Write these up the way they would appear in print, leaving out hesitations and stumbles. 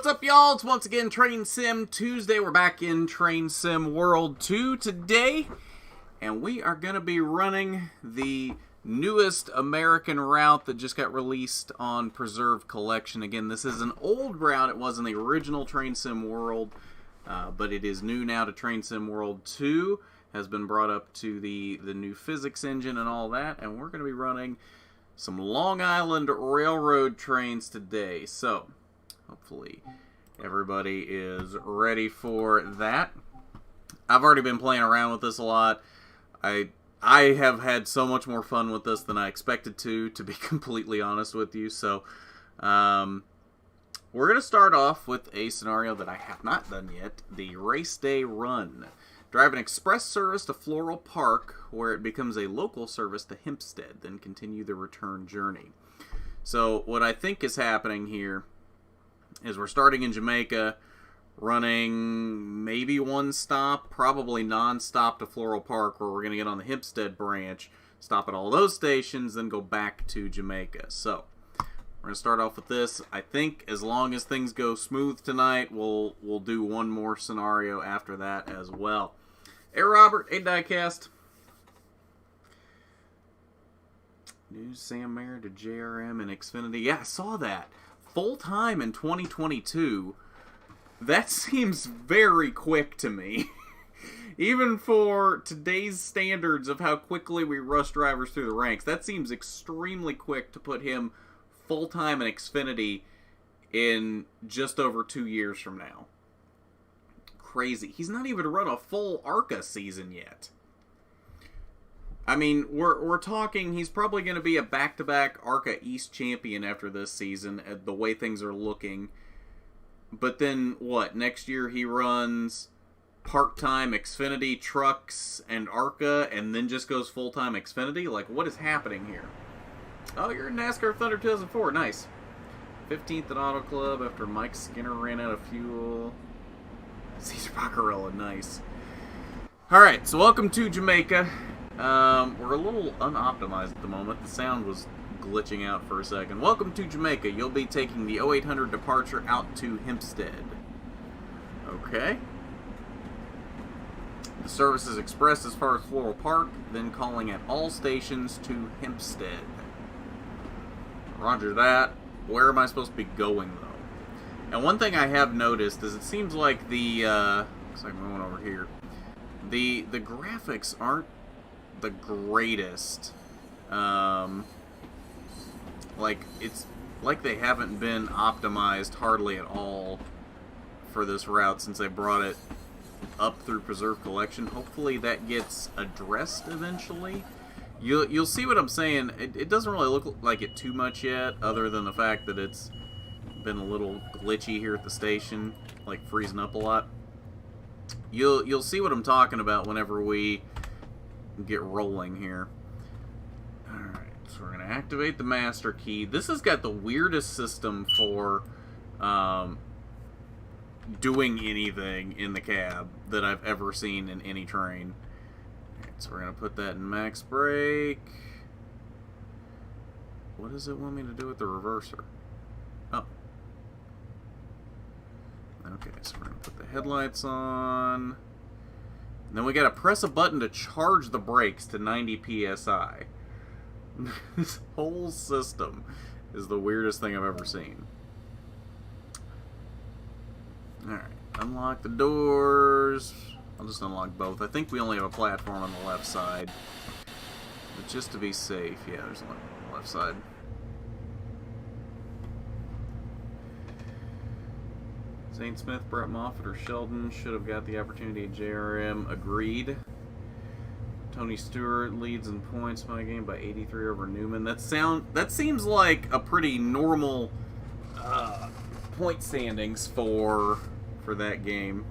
What's up, y'all? It's once again Train Sim Tuesday. We're back in Train Sim World 2 today, and we are going to be running the newest American route that just got released on Preserve Collection. Again, this is an old route. It wasn't the original Train Sim World, but it is new now to Train Sim World 2. Has been brought up to the new physics engine and all that, and we're going to be running some Long Island Railroad trains today. So hopefully everybody is ready for that. I've already been playing around with this a lot. I have had so much more fun with this than I expected to be completely honest with you. So we're going to start off with a scenario that I have not done yet, the Race Day Run. Drive an express service to Floral Park, where it becomes a local service to Hempstead, then continue the return journey. So what I think is happening here is we're starting in Jamaica, running maybe one stop, probably non-stop to Floral Park, where we're going to get on the Hempstead branch, stop at all those stations, then go back to Jamaica. So we're going to start off with this. I think as long as things go smooth tonight, we'll do one more scenario after that as well. Hey Robert, hey Diecast. New Sam Mayer to JRM and Xfinity. Yeah, I saw that. Full time in 2022. That seems very quick to me. Even for today's standards of how quickly we rush drivers through the ranks, that seems extremely quick to put him full-time in Xfinity in just over 2 years from now. Crazy. He's not even run a full ARCA season yet. I mean, we're talking he's probably going to be a back-to-back ARCA East champion after this season, the way things are looking. But then, what? Next year he runs part-time Xfinity trucks and ARCA, and then just goes full-time Xfinity? Like, what is happening here? Oh, you're in NASCAR Thunder 2004. Nice. 15th at Auto Club after Mike Skinner ran out of fuel. Cesar Baccarella, nice. Alright, so welcome to Jamaica. We're a little unoptimized at the moment. The sound was glitching out for a second. Welcome to Jamaica. You'll be taking the 0800 departure out to Hempstead. Okay. The service is expressed as far as Floral Park, then calling at all stations to Hempstead. Roger that. Where am I supposed to be going, though? And one thing I have noticed is it seems like the, looks like I'm going over here. The graphics aren't the greatest. Like, it's like they haven't been optimized hardly at all for this route since they brought it up through Preserve Collection. Hopefully that gets addressed eventually. You'll see what I'm saying. It doesn't really look like it too much yet, other than the fact that it's been a little glitchy here at the station, like freezing up a lot. You'll see what I'm talking about whenever we get rolling here. Alright, so we're going to activate the master key. This has got the weirdest system for doing anything in the cab that I've ever seen in any train. So we're going to put that in max brake. What does it want me to do with the reverser? Oh. Okay, so we're going to put the headlights on. And then we got to press a button to charge the brakes to 90 PSI. This whole system is the weirdest thing I've ever seen. Alright, unlock the doors. I'll just unlock both. I think we only have a platform on the left side. But just to be safe, yeah, there's one on the left side. St. Smith, Brett Moffitt, or Sheldon should have got the opportunity at JRM. Agreed. Tony Stewart leads in points by game by 83 over Newman. That seems like a pretty normal point standings for that game.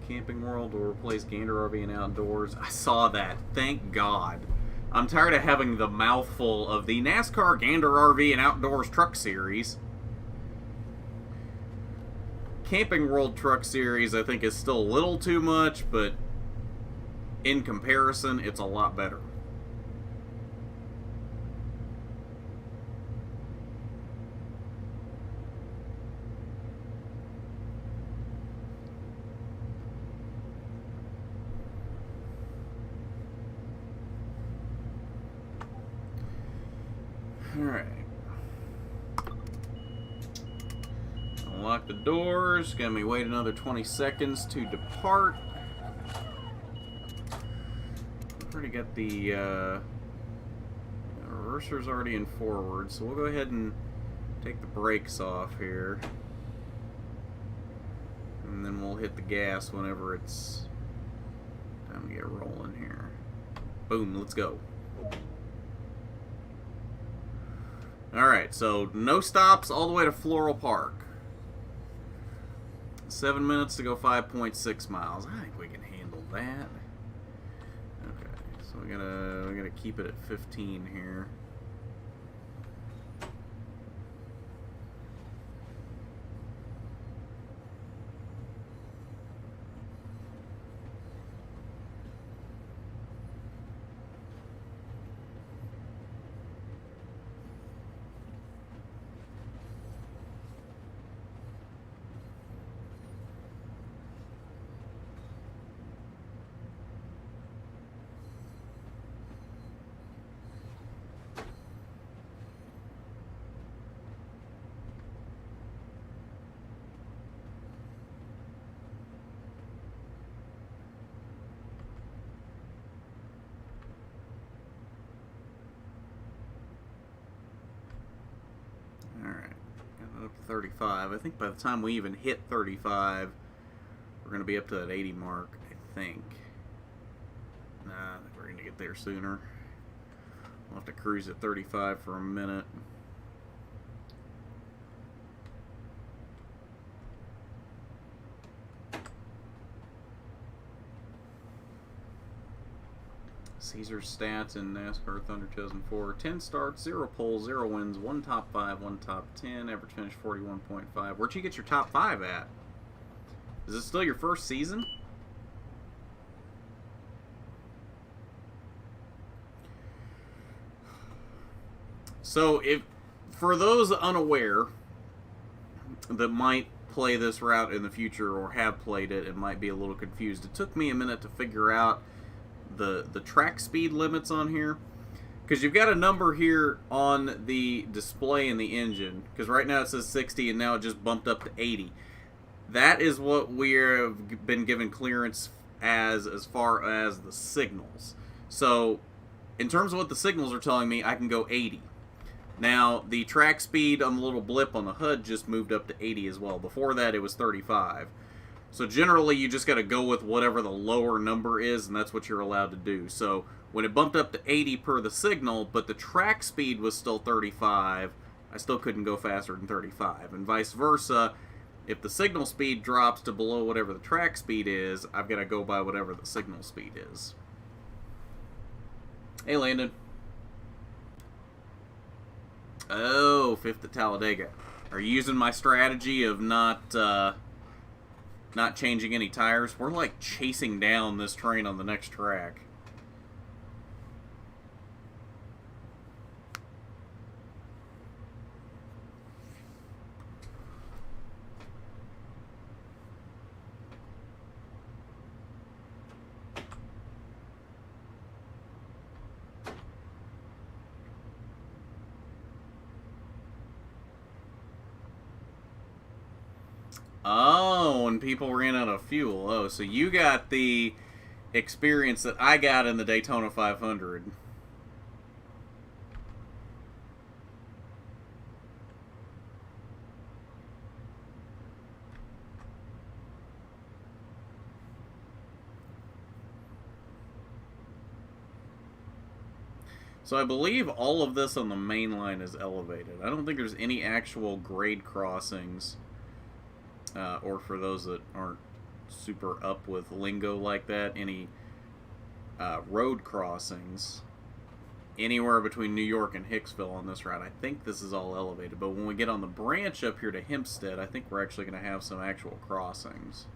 Camping World will replace Gander RV and Outdoors. I saw that. Thank God. I'm tired of having the mouthful of the NASCAR Gander RV and Outdoors Truck Series. Camping World Truck Series, I think, is still a little too much, but in comparison, it's a lot better. Alright. Unlock the doors. Gonna be wait another 20 seconds to depart. I've already got the reverser's already in forward, so we'll go ahead and take the brakes off here. And then we'll hit the gas whenever it's time to get rolling here. Boom, let's go. Alright, so no stops all the way to Floral Park. 7 minutes to go 5.6 miles. I think we can handle that. Okay, so we gotta keep it at 15 here. Up to 35. I think by the time we even hit 35, we're going to be up to that 80 mark, I think. Nah, I think we're going to get there sooner. We'll have to cruise at 35 for a minute. Caesar's stats in NASCAR Thunder 2004. 10 starts, 0 poles, 0 wins, 1 top 5, 1 top 10, average finish 41.5. Where'd you get your top 5 at? Is this still your first season? So, if for those unaware that might play this route in the future or have played it and might be a little confused, it took me a minute to figure out the track speed limits on here, because you've got a number here on the display in the engine, because right now it says 60 and now it just bumped up to 80. That is what we have been given clearance as far as the signals. So in terms of what the signals are telling me, I can go 80. Now the track speed on the little blip on the HUD just moved up to 80 as well. Before that it was 35. So generally, you just got to go with whatever the lower number is, and that's what you're allowed to do. So when it bumped up to 80 per the signal, but the track speed was still 35, I still couldn't go faster than 35. And vice versa, if the signal speed drops to below whatever the track speed is, I've got to go by whatever the signal speed is. Hey, Landon. Oh, 5th at Talladega. Are you using my strategy of not changing any tires? We're like chasing down this train on the next track. Oh, and people ran out of fuel. Oh, so you got the experience that I got in the Daytona 500. So I believe all of this on the main line is elevated. I don't think there's any actual grade crossings. Or for those that aren't super up with lingo like that, any road crossings anywhere between New York and Hicksville on this route. I think this is all elevated, but when we get on the branch up here to Hempstead, I think we're actually going to have some actual crossings.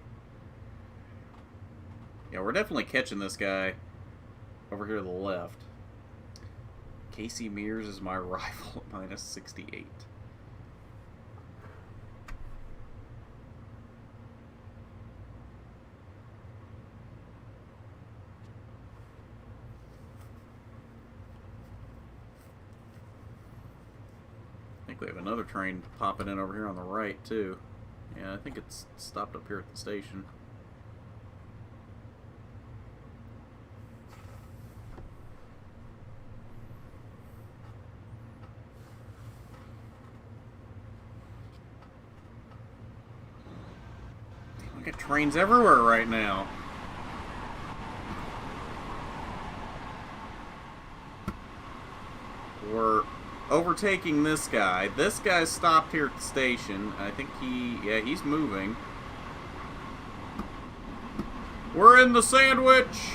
Yeah, we're definitely catching this guy over here to the left. Casey Mears is my rival at minus 68. think we have another train popping in over here on the right, too. Yeah, I think it's stopped up here at the station. We got trains everywhere right now. We're overtaking this guy. This guy's stopped here at the station. I think he's moving. We're in the sandwich!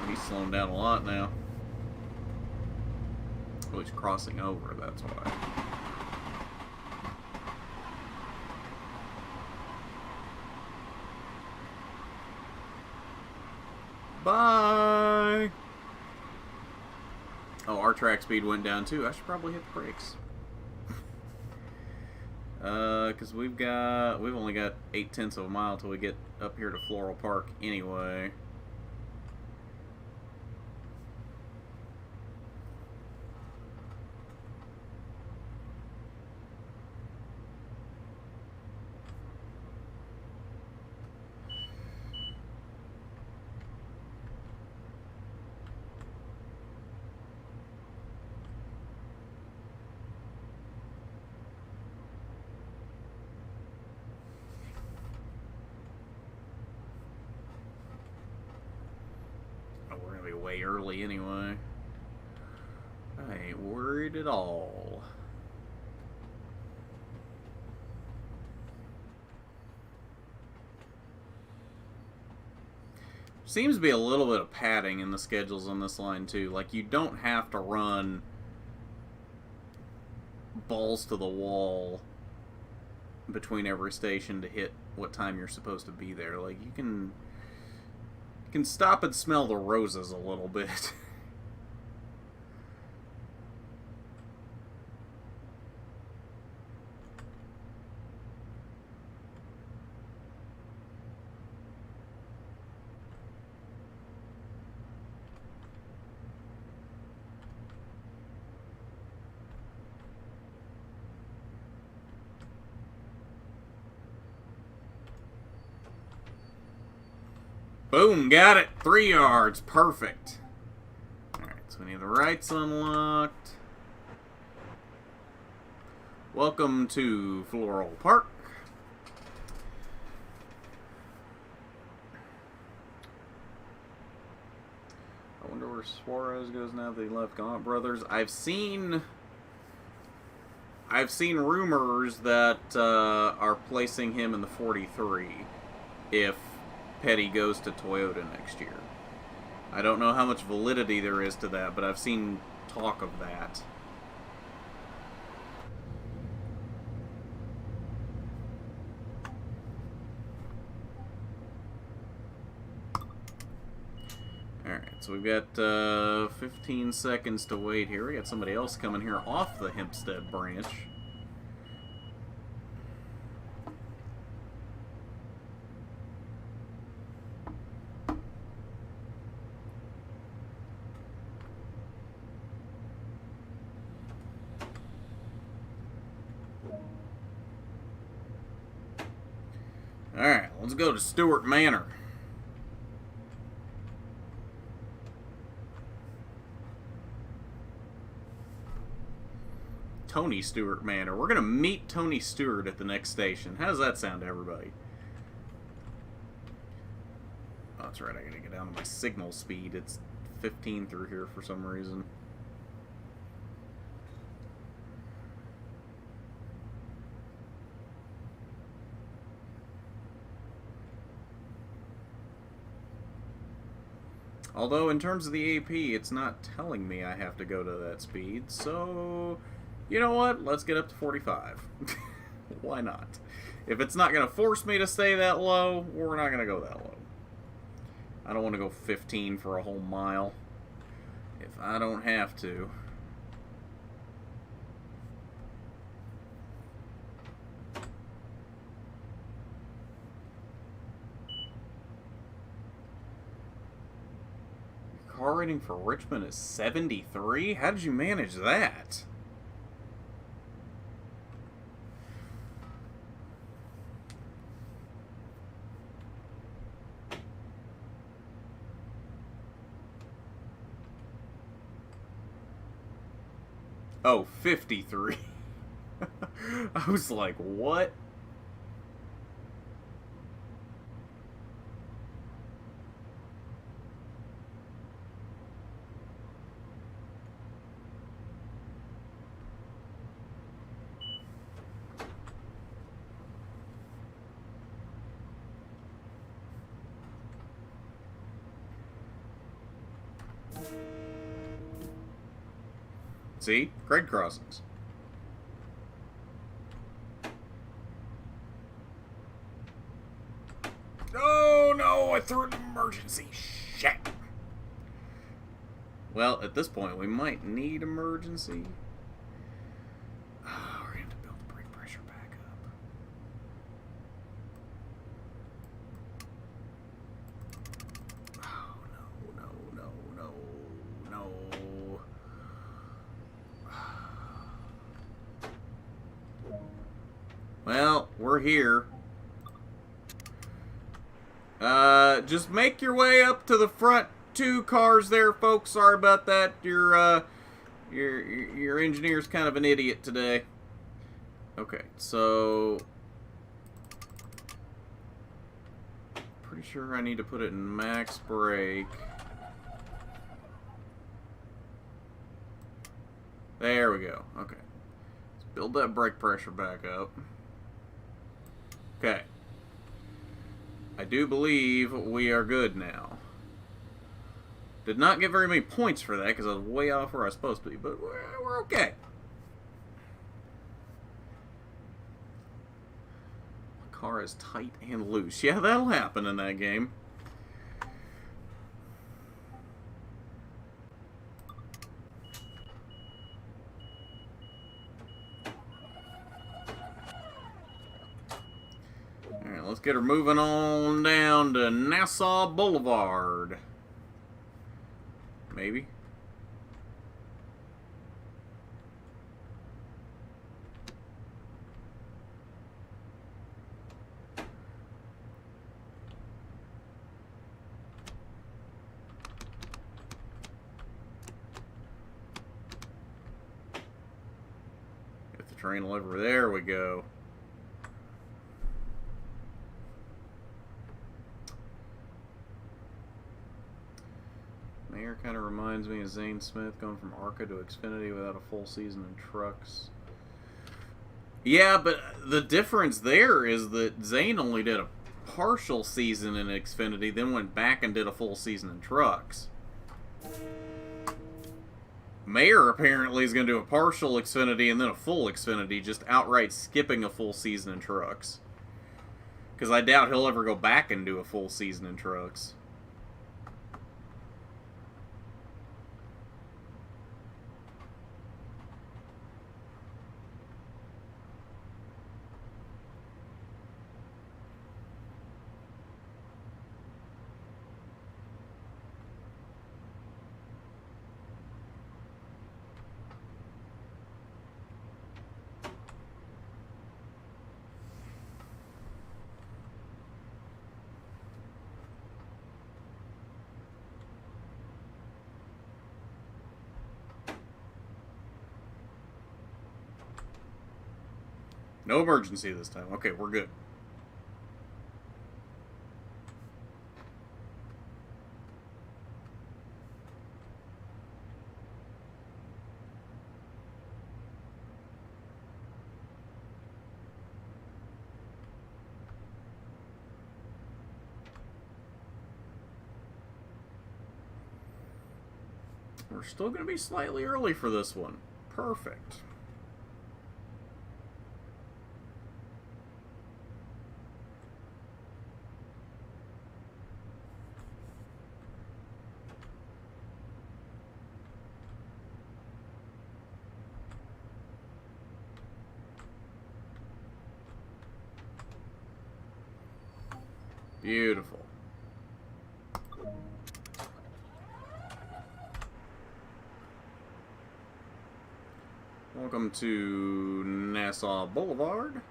He's slowing down a lot now. Oh, he's crossing over, that's why. Bye! Oh, our track speed went down too. I should probably hit the brakes. Because we've only got 0.8 of a mile till we get up here to Floral Park anyway. We're gonna be way early anyway. I ain't worried at all. Seems to be a little bit of padding in the schedules on this line too. Like, you don't have to run balls to the wall between every station to hit what time you're supposed to be there. Like, you can stop and smell the roses a little bit. Boom, got it. 3 yards. Perfect. Alright, so we need the rights unlocked. Welcome to Floral Park. I wonder where Suarez goes now that he left Gaunt Brothers. I've seen rumors that are placing him in the 43 if Petty goes to Toyota next year. I don't know how much validity there is to that, but I've seen talk of that. Alright, so we've got 15 seconds to wait here. We got somebody else coming here off the Hempstead branch. Alright, let's go to Stewart Manor. Tony Stewart Manor. We're going to meet Tony Stewart at the next station. How does that sound to everybody? Oh, that's right. I got to get down to my signal speed. It's 15 through here for some reason. Although, in terms of the AP, it's not telling me I have to go to that speed, so... You know what? Let's get up to 45. Why not? If it's not going to force me to stay that low, we're not going to go that low. I don't want to go 15 for a whole mile if I don't have to. Car rating for Richmond is 73? How did you manage that? Oh, 53. I was like, what? See? Grade crossings. Oh no, I threw an emergency. Shit. Well, at this point, we might need emergency. Oh, we're going to have to build the brake pressure back up. Oh, no, no, no, no, no. Well, we're here. Just make your way up to the front two cars there, folks. Sorry about that. Your engineer's kind of an idiot today. Okay, so pretty sure I need to put it in max brake. There we go. Okay. Let's build that brake pressure back up. Okay. I do believe we are good now. Did not get very many points for that because I was way off where I was supposed to be, but we're okay. The car is tight and loose. Yeah, that'll happen in that game. Alright, let's get her moving on down to Nassau Boulevard. Maybe. Get the train over. There we go. Mayor kind of reminds me of Zane Smith going from ARCA to Xfinity without a full season in trucks. Yeah, but the difference there is that Zane only did a partial season in Xfinity, then went back and did a full season in trucks. Mayor apparently is going to do a partial Xfinity and then a full Xfinity, just outright skipping a full season in trucks. Because I doubt he'll ever go back and do a full season in trucks. No emergency this time. Okay, we're good. We're still going to be slightly early for this one. Perfect. Beautiful. Welcome to Nassau Boulevard.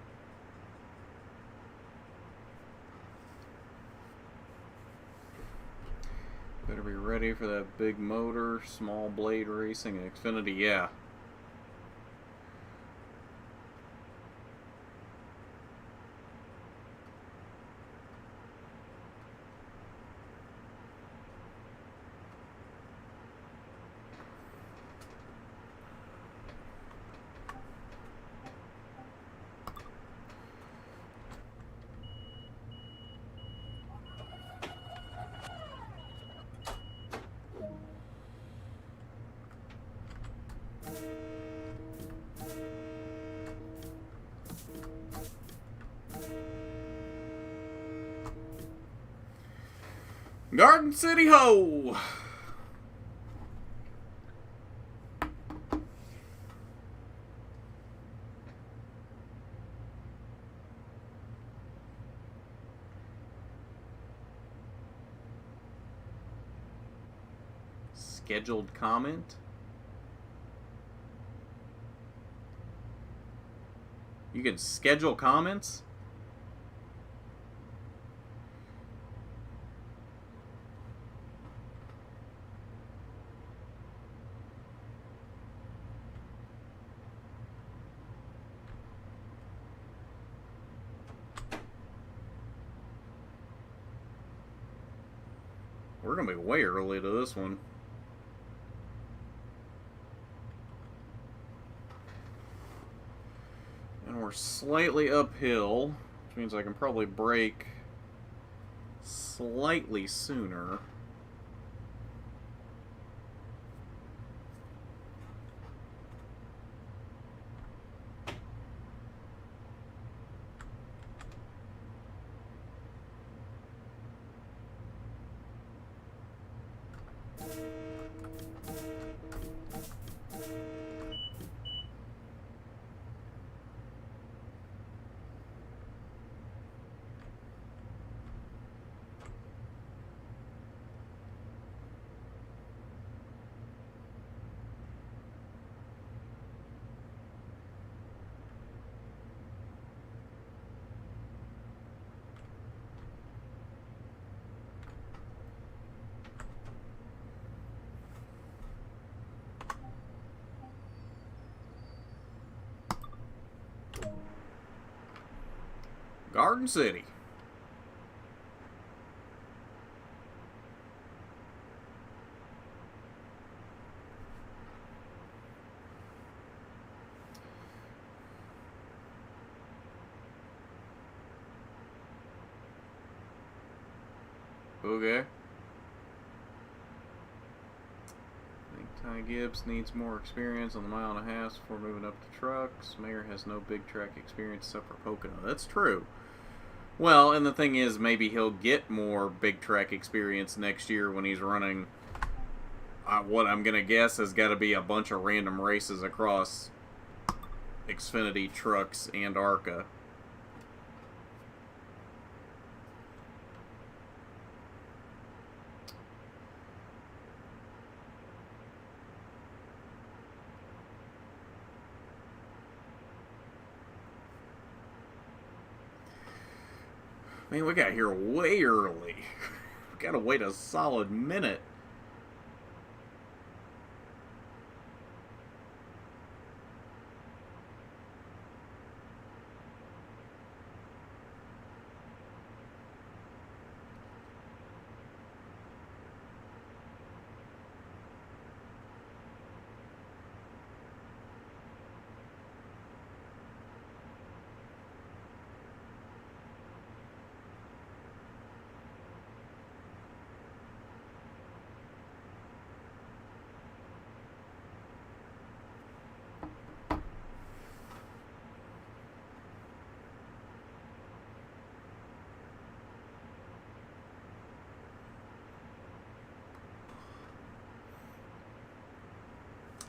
Better be ready for that big motor, small blade racing, and Xfinity, yeah. Garden City Ho! Scheduled comment? You can schedule comments? We're going to be way early to this one. And we're slightly uphill, which means I can probably brake slightly sooner. Garden City. Okay. I think Ty Gibbs needs more experience on the 1.5 miles before moving up to trucks. Mayer has no big track experience except for Pocono. That's true. Well, and the thing is, maybe he'll get more big track experience next year when he's running what I'm going to guess has got to be a bunch of random races across Xfinity, trucks, and ARCA. Man, we got here way early. We gotta wait a solid minute.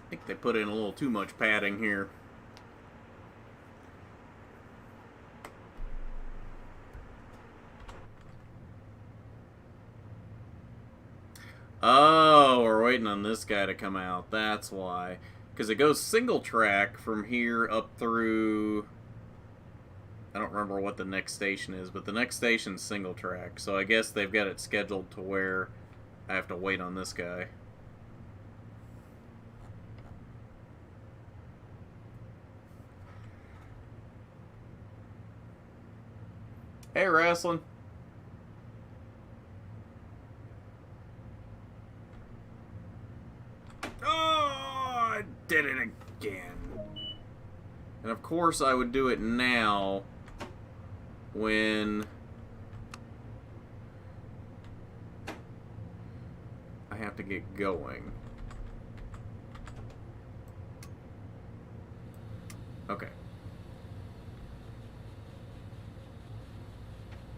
I think they put in a little too much padding here. Oh, we're waiting on this guy to come out. That's why. Because it goes single track from here up through... I don't remember what the next station is, but the next station's single track. So I guess they've got it scheduled to where I have to wait on this guy. Hey, wrestling. Oh, I did it again. And of course I would do it now when I have to get going. Okay.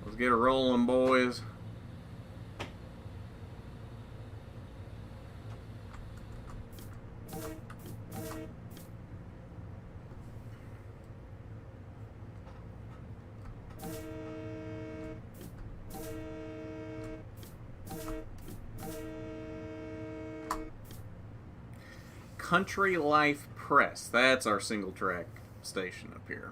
Let's get it rolling, boys. Country Life Press. That's our single track station up here.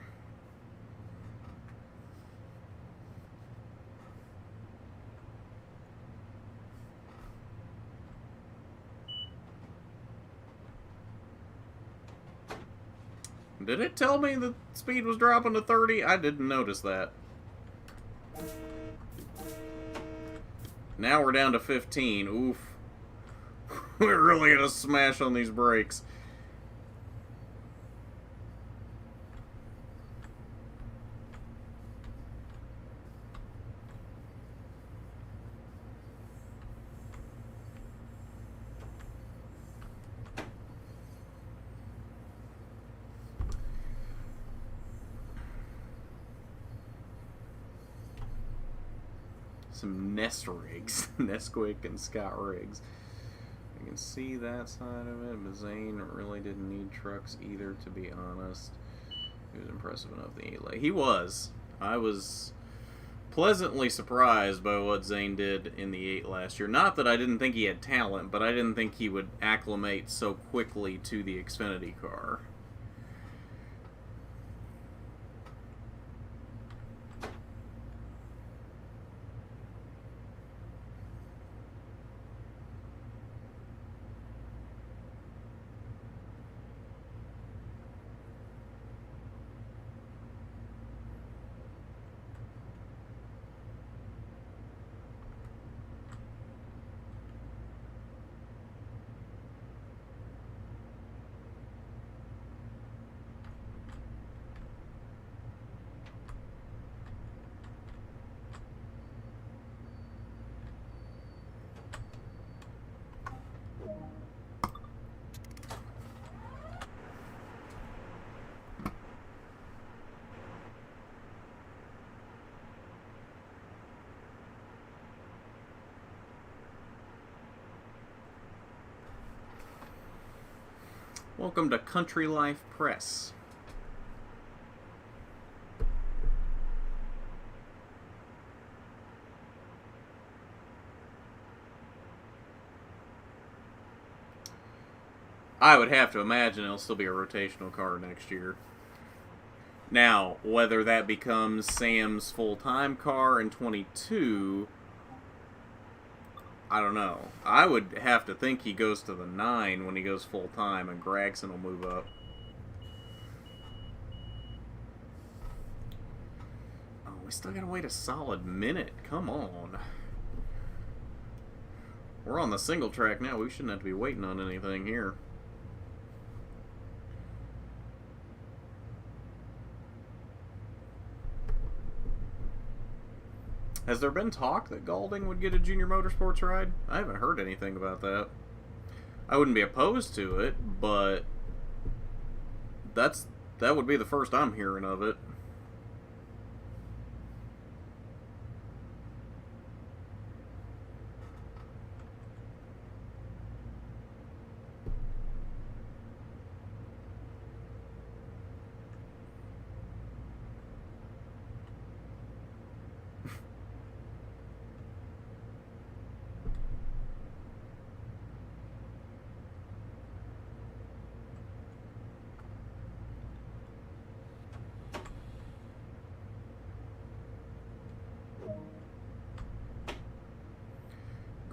Did it tell me the speed was dropping to 30? I didn't notice that. Now we're down to 15. Oof. We're really going to smash on these brakes. Some Nest rigs. Nesquik and Scott rigs. You can see that side of it, but Zane really didn't need trucks either, to be honest. He was impressive enough the 8 late. He was. I was pleasantly surprised by what Zane did in the 8 last year. Not that I didn't think he had talent, but I didn't think he would acclimate so quickly to the Xfinity car. Welcome to Country Life Press. I would have to imagine it'll still be a rotational car next year. Now, whether that becomes Sam's full-time car in 22, I don't know. I would have to think he goes to the 9 when he goes full-time, and Gregson will move up. Oh, we still gotta wait a solid minute. Come on. We're on the single track now. We shouldn't have to be waiting on anything here. Has there been talk that Gaulding would get a junior motorsports ride? I haven't heard anything about that. I wouldn't be opposed to it, but that would be the first I'm hearing of it.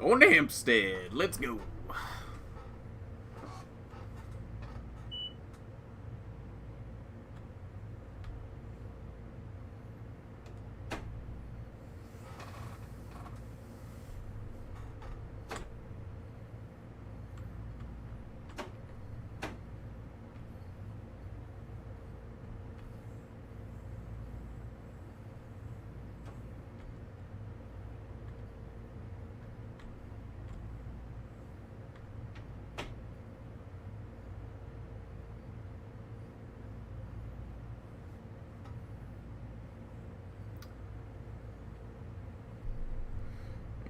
Going to Hempstead. Let's go.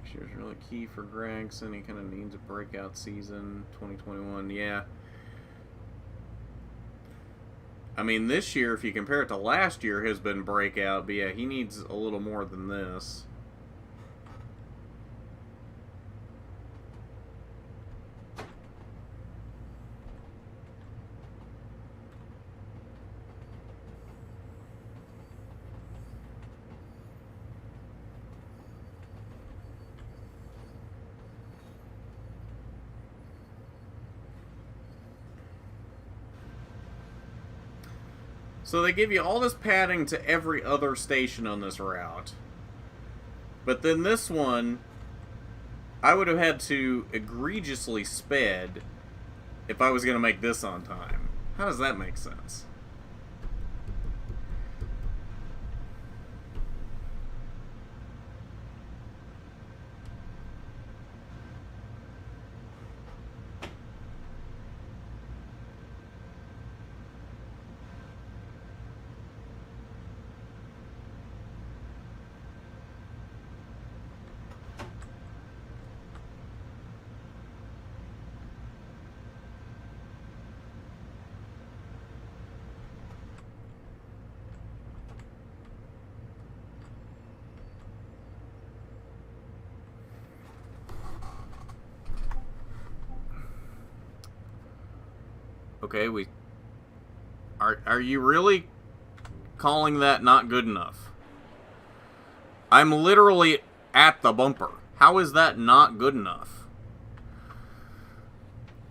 She was really key for Gregson. He kind of needs a breakout season. 2021, yeah. I mean, this year, if you compare it to last year, has been breakout. But yeah, he needs a little more than this. So they give you all this padding to every other station on this route. But then this one, I would have had to egregiously sped if I was going to make this on time. How does that make sense? Okay, Are you really calling that not good enough? I'm literally at the bumper. How is that not good enough?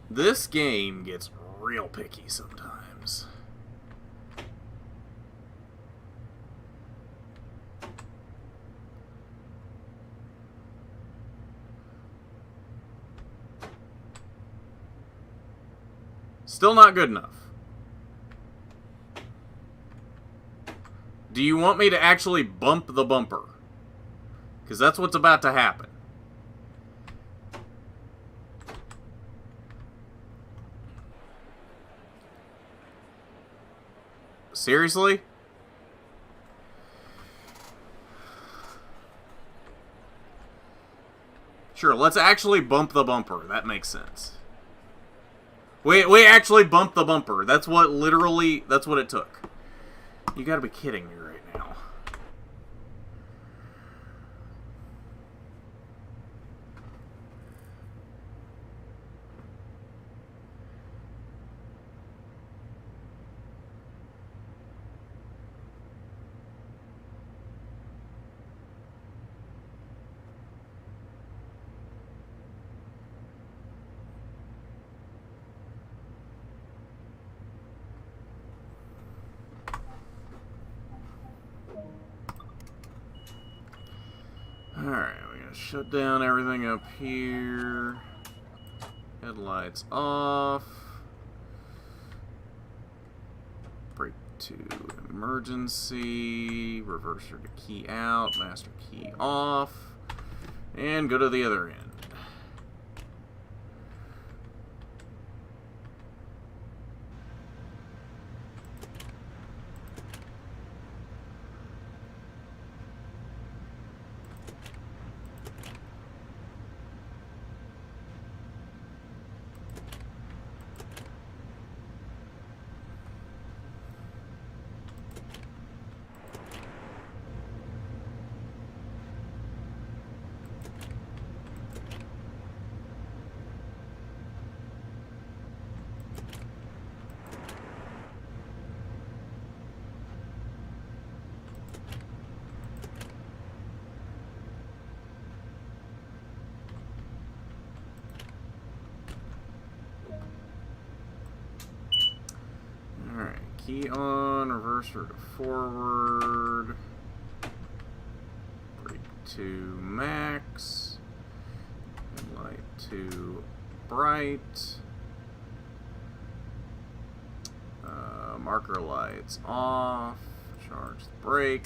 This game gets real picky sometimes. Still not good enough. Do you want me to actually bump the bumper? Because that's what's about to happen. Seriously? Sure, let's actually bump the bumper. That makes sense. We actually bumped the bumper. That's what it took. You gotta be kidding me right now. Alright, we're going to shut down everything up here. Headlights off. Brake to emergency. Reverser to key out. Master key off. And go to the other end. key on, reverse or forward. Brake to max. Light to bright. Marker lights off. Charge the brake.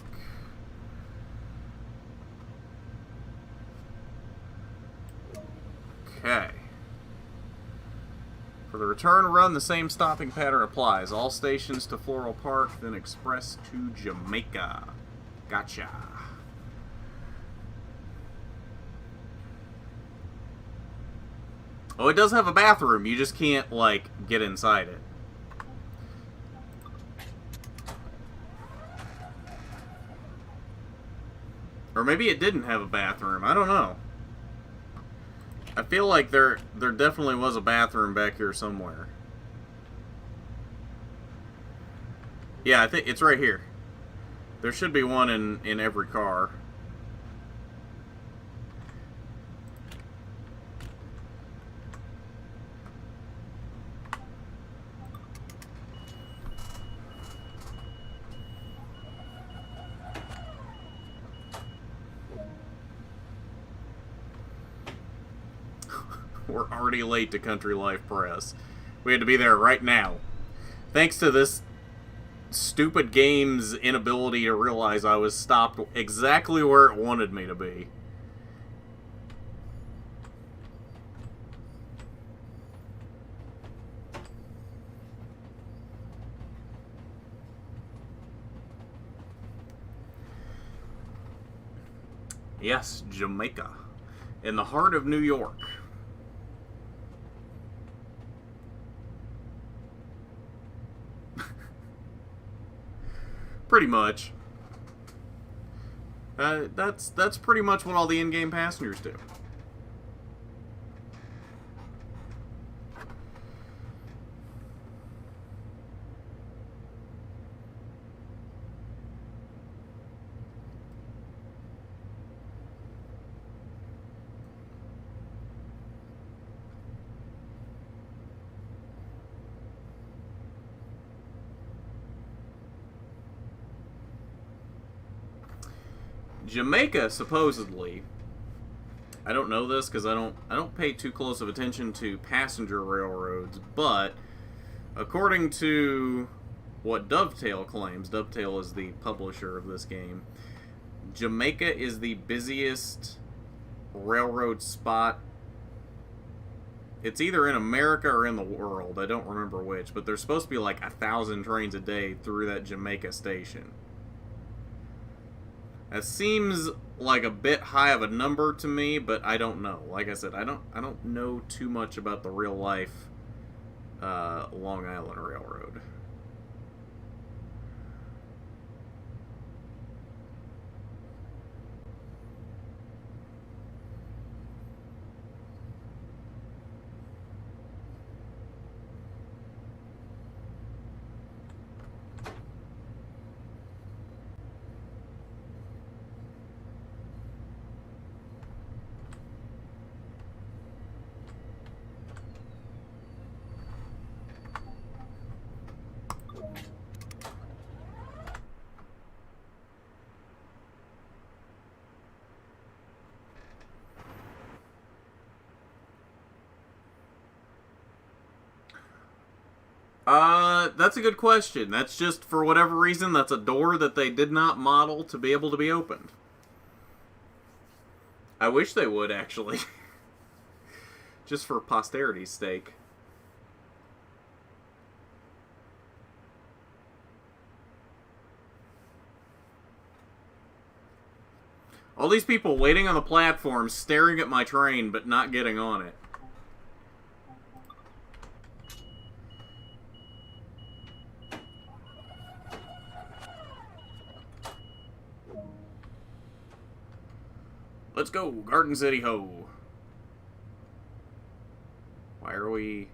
Okay. For the return run, the same stopping pattern applies. All stations to Floral Park, then express to Jamaica. Gotcha. Oh, it does have a bathroom. You just can't, like, get inside it. Or maybe it didn't have a bathroom. I don't know. I feel like there definitely was a bathroom back here somewhere. Yeah, I think it's right here. There should be one in every car. We're already late to Country Life Press. We had to be there right now. Thanks to this stupid game's inability to realize I was stopped exactly where it wanted me to be. Yes, Jamaica. In the heart of New York. Pretty much. That's pretty much what all the in-game passengers do. Jamaica, supposedly, I don't know this because I don't pay too close of attention to passenger railroads, but according to what Dovetail claims, Dovetail is the publisher of this game, Jamaica is the busiest railroad spot. It's either in America or in the world. I don't remember which, but there's supposed to be like 1,000 trains a day through that Jamaica station. That seems like a bit high of a number to me, but I don't know. Like I said, I don't know too much about the real life Long Island Railroad. That's a good question. That's just, for whatever reason, that's a door that they did not model to be able to be opened. I wish they would, actually. Just for posterity's sake. All these people waiting on the platform, staring at my train, but not getting on it. Let's go, Garden City ho. Why are we...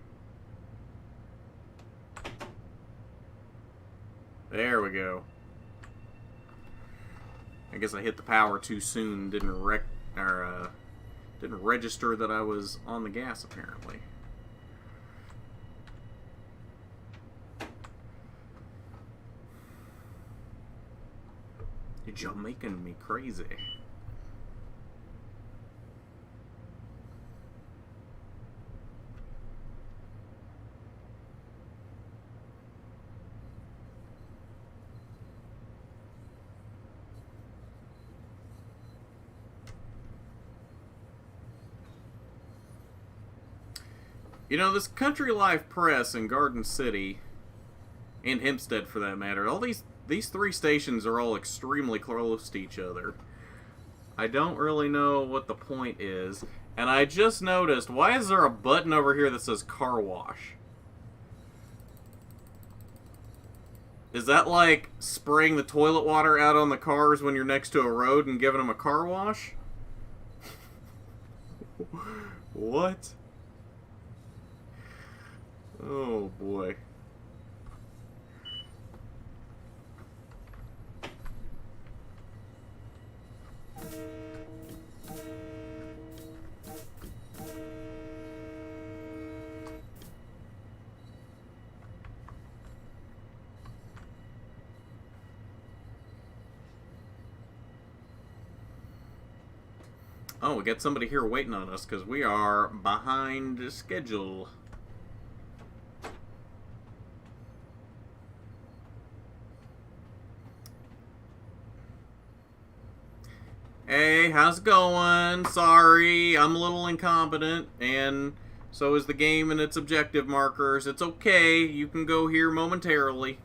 There we go. I guess I hit the power too soon. Didn't register that I was on the gas, apparently. You're making me crazy. You know, this Country Life Press in Garden City, and Hempstead for that matter, all these three stations are all extremely close to each other. I don't really know what the point is. And I just noticed, why is there a button over here that says car wash? Is that like spraying the toilet water out on the cars when you're next to a road and giving them a car wash? What? Oh boy. Oh, we got somebody here waiting on us because we are behind schedule. Hey, how's it going? Sorry, I'm a little incompetent, and so is the game and its objective markers. It's okay, you can go here momentarily.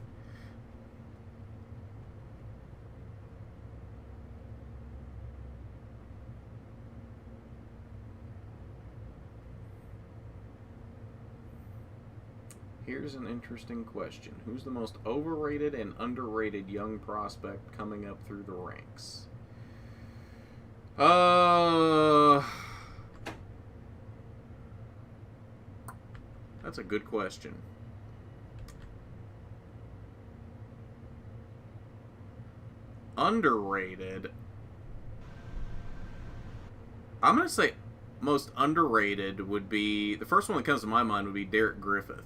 Here's an interesting question. Who's the most overrated and underrated young prospect coming up through the ranks? That's a good question. Underrated. I'm going to say most underrated would be, the first one that comes to my mind would be Derek Griffith.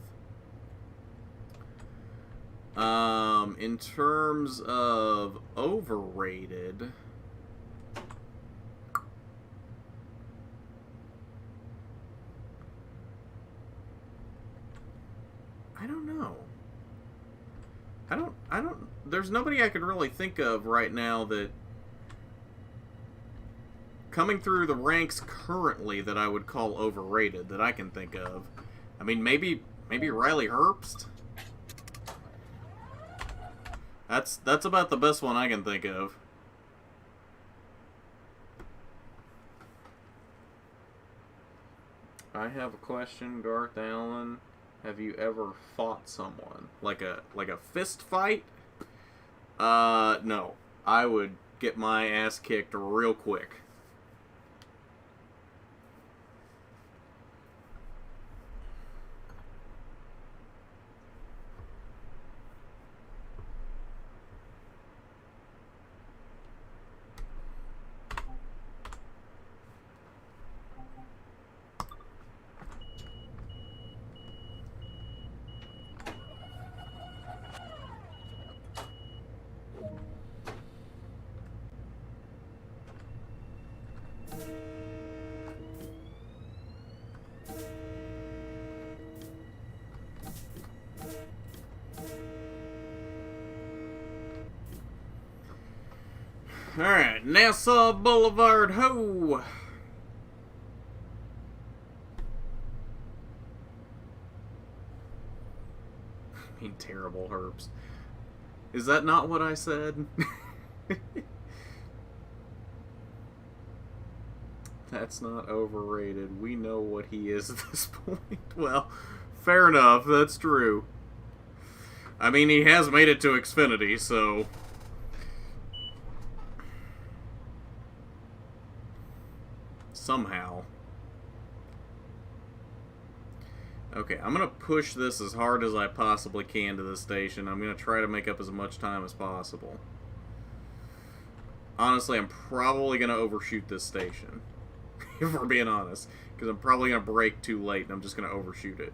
In terms of overrated, I don't know. I don't, there's nobody I could really think of right now that coming through the ranks currently that I would call overrated that I can think of. I mean, maybe Riley Herbst. That's about the best one I can think of. I have a question, Garth Allen. Have you ever fought someone? Like a fist fight? No. I would get my ass kicked real quick. Alright, Nassau Boulevard, ho! I mean, terrible Herbst. Is that not what I said? That's not overrated. We know what he is at this point. Well, fair enough, that's true. I mean, he has made it to Xfinity, so... somehow. Okay, I'm going to push this as hard as I possibly can to this station. I'm going to try to make up as much time as possible. Honestly, I'm probably going to overshoot this station. If we're being honest. Because I'm probably going to brake too late and I'm just going to overshoot it.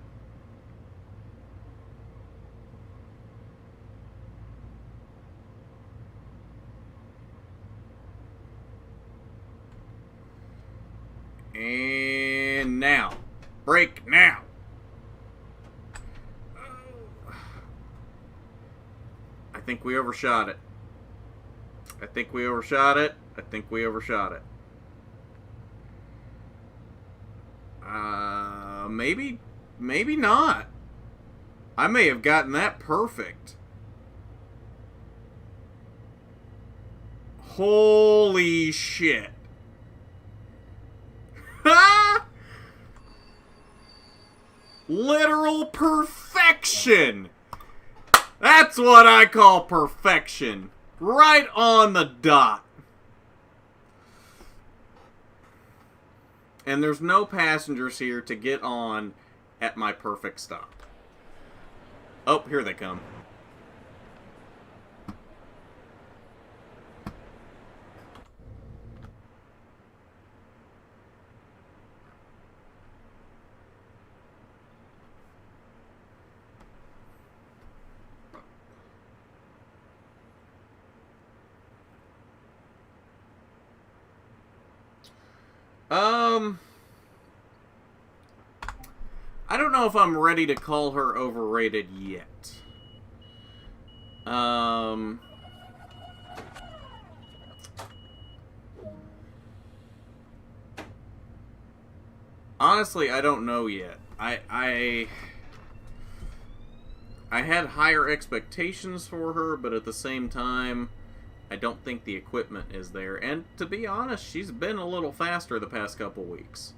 And now. Break now. I think we overshot it. I think we overshot it. I think we overshot it. Maybe not. I may have gotten that perfect. Holy shit. Ha! Literal perfection. That's what I call perfection. Right on the dot. And there's no passengers here to get on at my perfect stop. Oh, here they come. I don't know if I'm ready to call her overrated yet. Honestly, I don't know yet. I had higher expectations for her, but at the same time, I don't think the equipment is there. And to be honest, she's been a little faster the past couple weeks.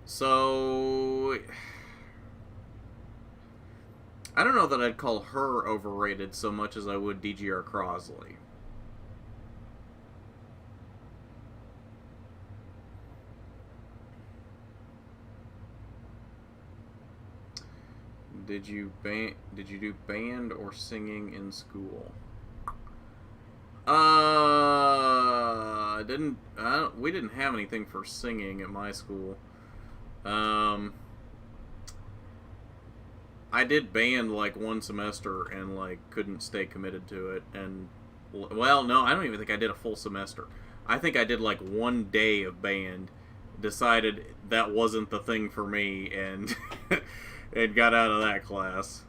So I don't know that I'd call her overrated so much as I would DGR Crosley. Did you do band or singing in school? We didn't have anything for singing at my school. I did band like one semester and like couldn't stay committed to it, and well, no, I don't even think I did a full semester. I think I did like one day of band, decided that wasn't the thing for me, and and got out of that class.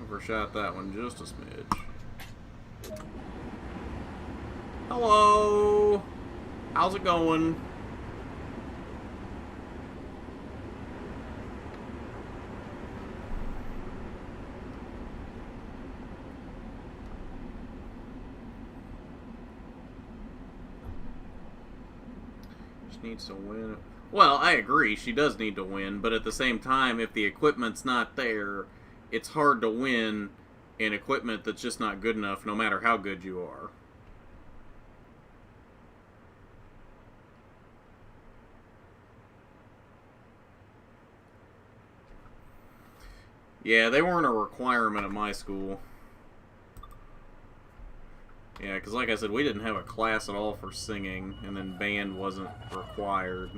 Overshot that one just a smidge. Hello! How's it going? She needs to win. Well, I agree, she does need to win, but at the same time, if the equipment's not there, it's hard to win in equipment that's just not good enough, no matter how good you are. Yeah, they weren't a requirement at my school. Yeah, because like I said, we didn't have a class at all for singing, and then band wasn't required.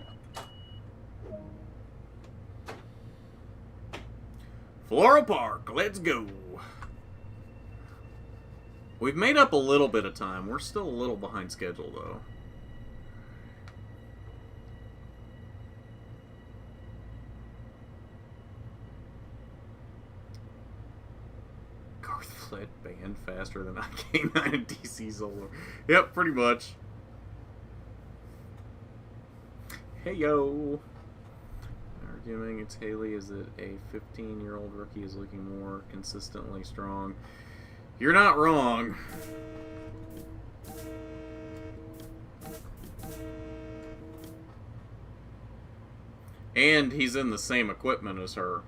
Floral Park, let's go. We've made up a little bit of time. We're still a little behind schedule, though. Garth fled band faster than IK9 and DC Solar. Yep, pretty much. Hey, yo. Arguing it's Haley is that a 15-year-old rookie is looking more consistently strong. You're not wrong. And he's in the same equipment as her.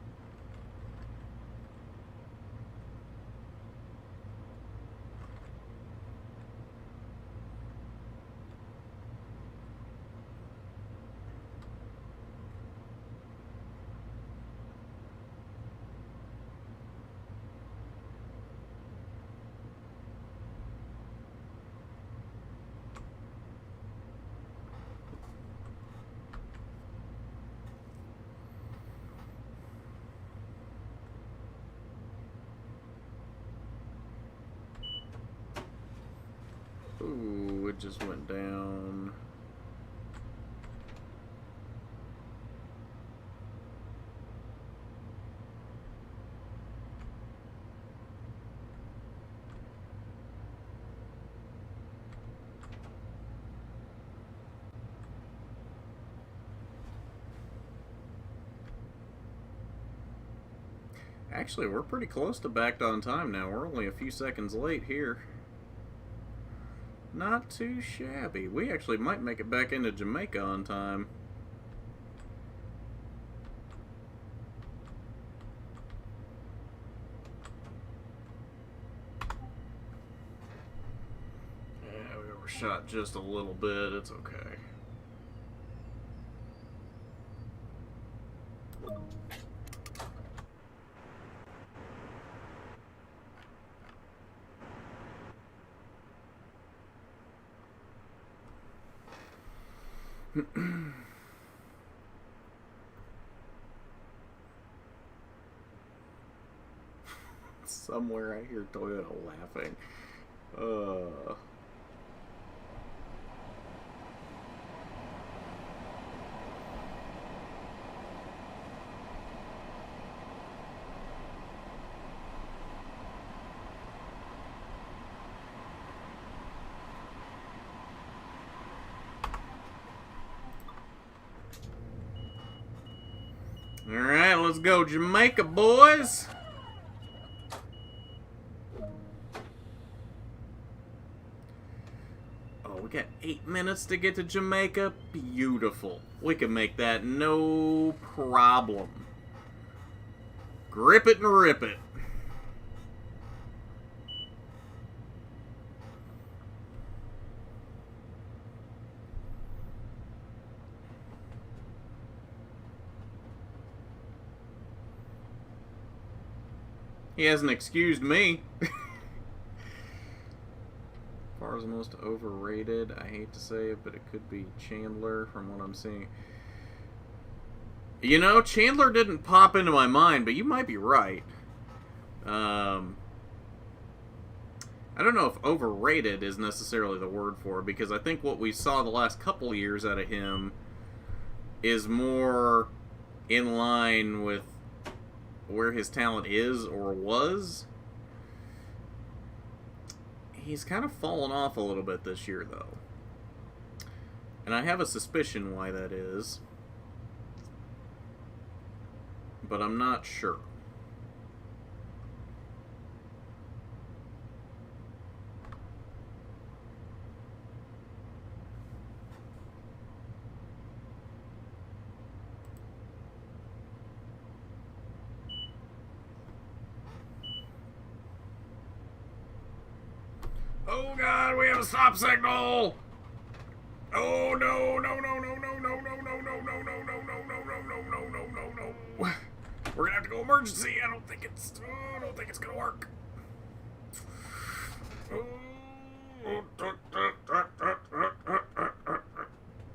Ooh, it just went down. Actually, we're pretty close to back on time now. We're only a few seconds late here. Not too shabby. We actually might make it back into Jamaica on time. Yeah, we overshot just a little bit. It's okay. Somewhere I hear Toyota laughing. Alright, let's go Jamaica, boys! Oh, we got 8 minutes to get to Jamaica? Beautiful. We can make that no problem. Grip it and rip it. He hasn't excused me. As far as the most overrated, I hate to say it, but it could be Chandler from what I'm seeing. You know, Chandler didn't pop into my mind, but you might be right. I don't know if overrated is necessarily the word for it, because I think what we saw the last couple years out of him is more in line with where his talent is or was. He's kind of fallen off a little bit this year, though. And I have a suspicion why that is. But I'm not sure. Oh God, we have a stop signal! Oh no, no, no, no, no, no, no, no, no, no, no, no, no, no, no, no, no, no, no, no. We're gonna have to go emergency. I don't think it's gonna work.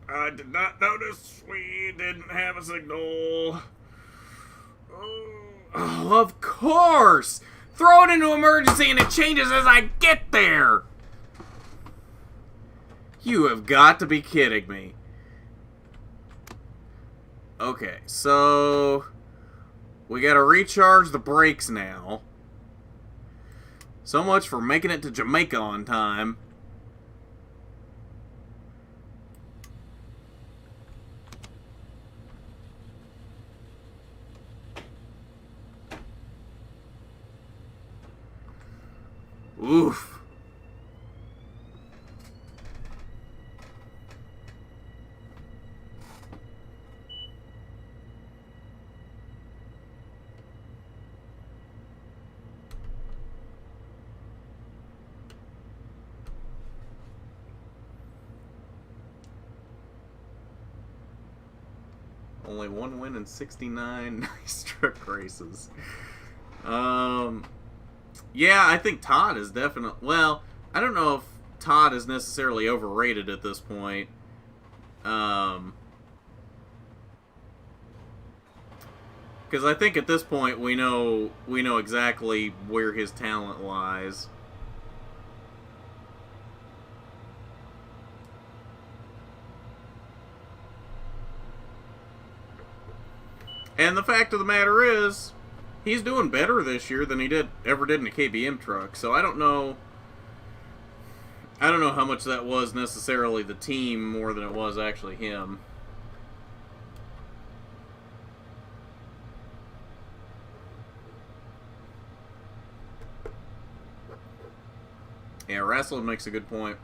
I did not notice we didn't have a signal. Oh, of course! Throw it into emergency and it changes as I get there! You have got to be kidding me. Okay, so we gotta recharge the brakes now. So much for making it to Jamaica on time. Oof. Only one win in 69 nice truck races. Yeah, I think Todd is definitely... Well, I don't know if Todd is necessarily overrated at this point. Because I think at this point we know exactly where his talent lies. And the fact of the matter is, he's doing better this year than he ever did in a KBM truck. So I don't know how much that was necessarily the team more than it was actually him. Yeah, Wrestling makes a good point.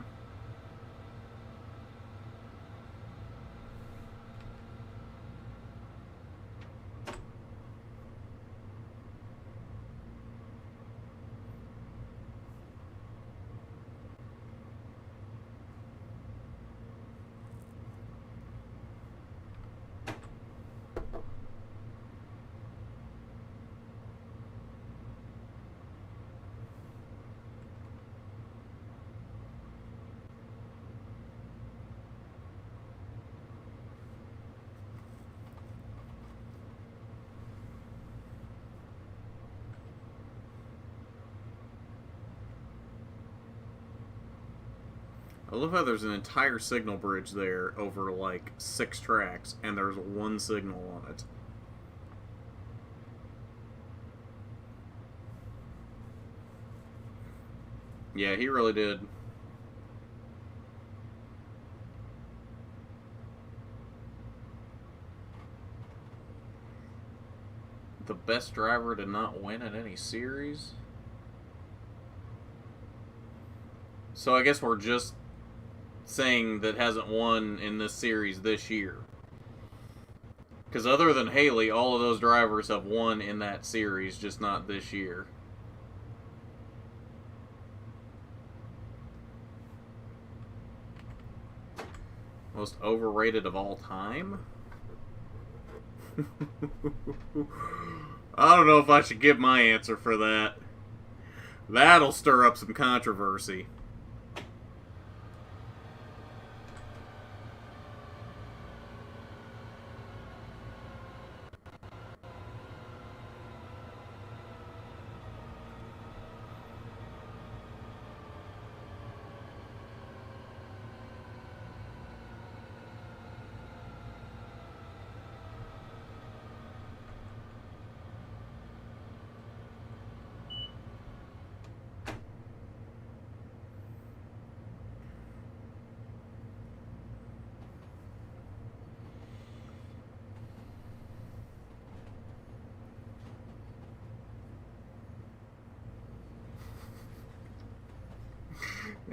I love how there's an entire signal bridge there over like 6 tracks, and there's one signal on it. Yeah, he really did. The best driver to not win at any series? So I guess we're just saying that hasn't won in this series this year. Because other than Haley, all of those drivers have won in that series, just not this year. Most overrated of all time? I don't know if I should give my answer for that. That'll stir up some controversy.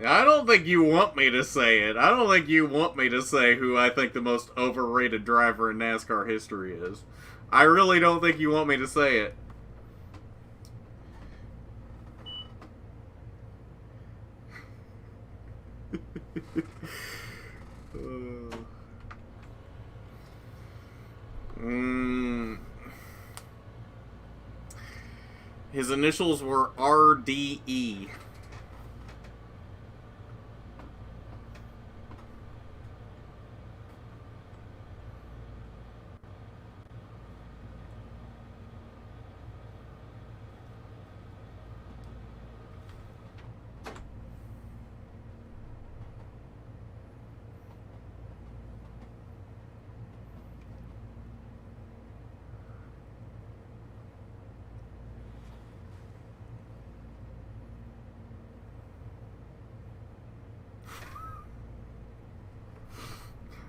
I don't think you want me to say it. I don't think you want me to say who I think the most overrated driver in NASCAR history is. I really don't think you want me to say it. His initials were RDE.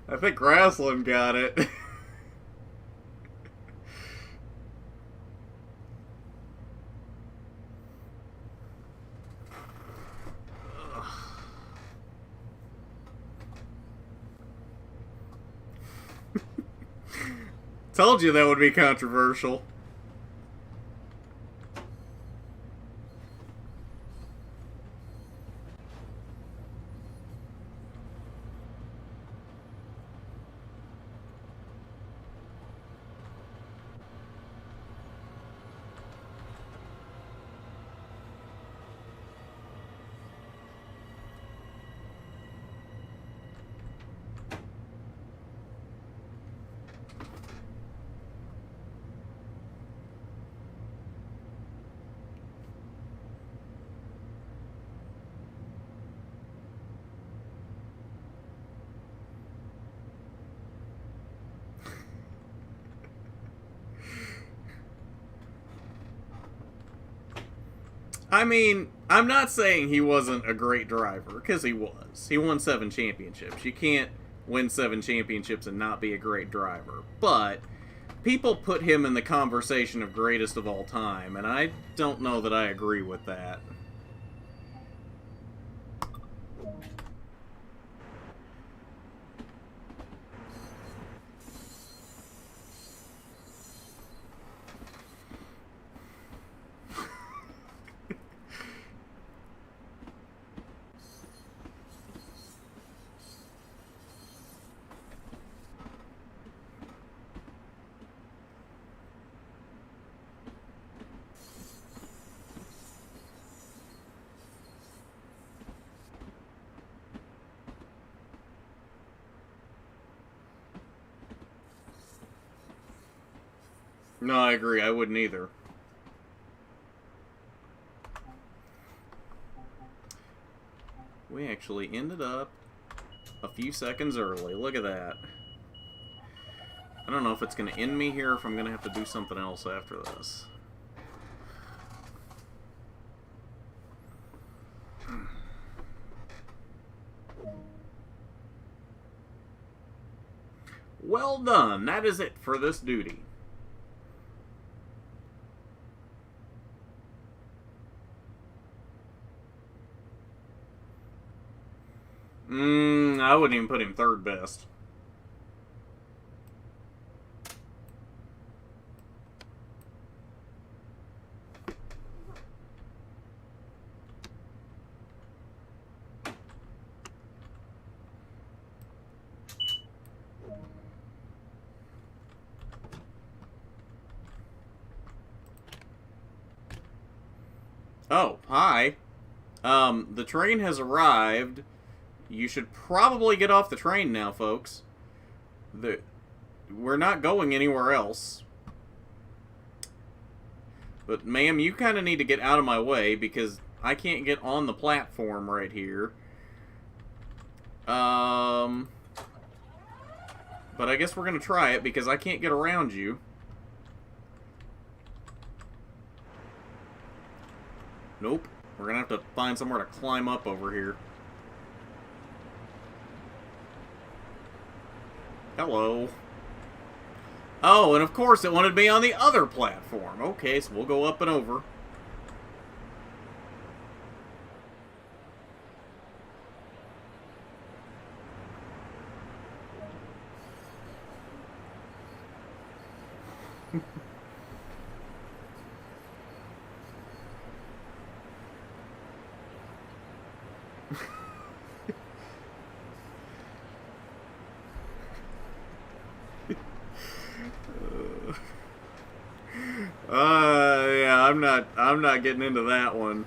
I think Grassland got it. Told you that would be controversial. I mean, I'm not saying he wasn't a great driver, because he was. He won 7 championships. You can't win 7 championships and not be a great driver. But people put him in the conversation of greatest of all time, and I don't know that I agree with that. No, I agree. I wouldn't either. We actually ended up a few seconds early. Look at that. I don't know if it's going to end me here or if I'm going to have to do something else after this. Well done. That is it for this duty. I wouldn't even put him third best. Oh, hi. The train has arrived. You should probably get off the train now, folks. We're not going anywhere else. But, ma'am, you kind of need to get out of my way because I can't get on the platform right here. But I guess we're going to try it because I can't get around you. Nope. We're going to have to find somewhere to climb up over here. Hello. Oh, and of course it wanted me on the other platform. Okay, so we'll go up and over. Yeah, I'm not getting into that one.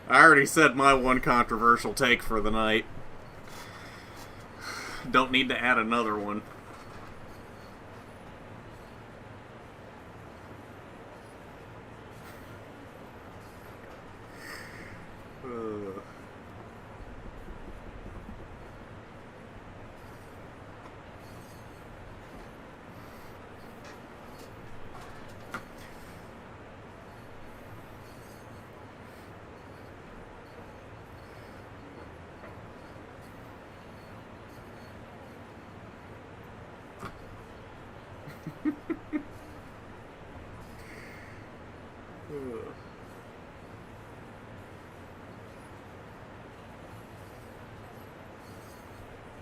I already said my one controversial take for the night. Don't need to add another one.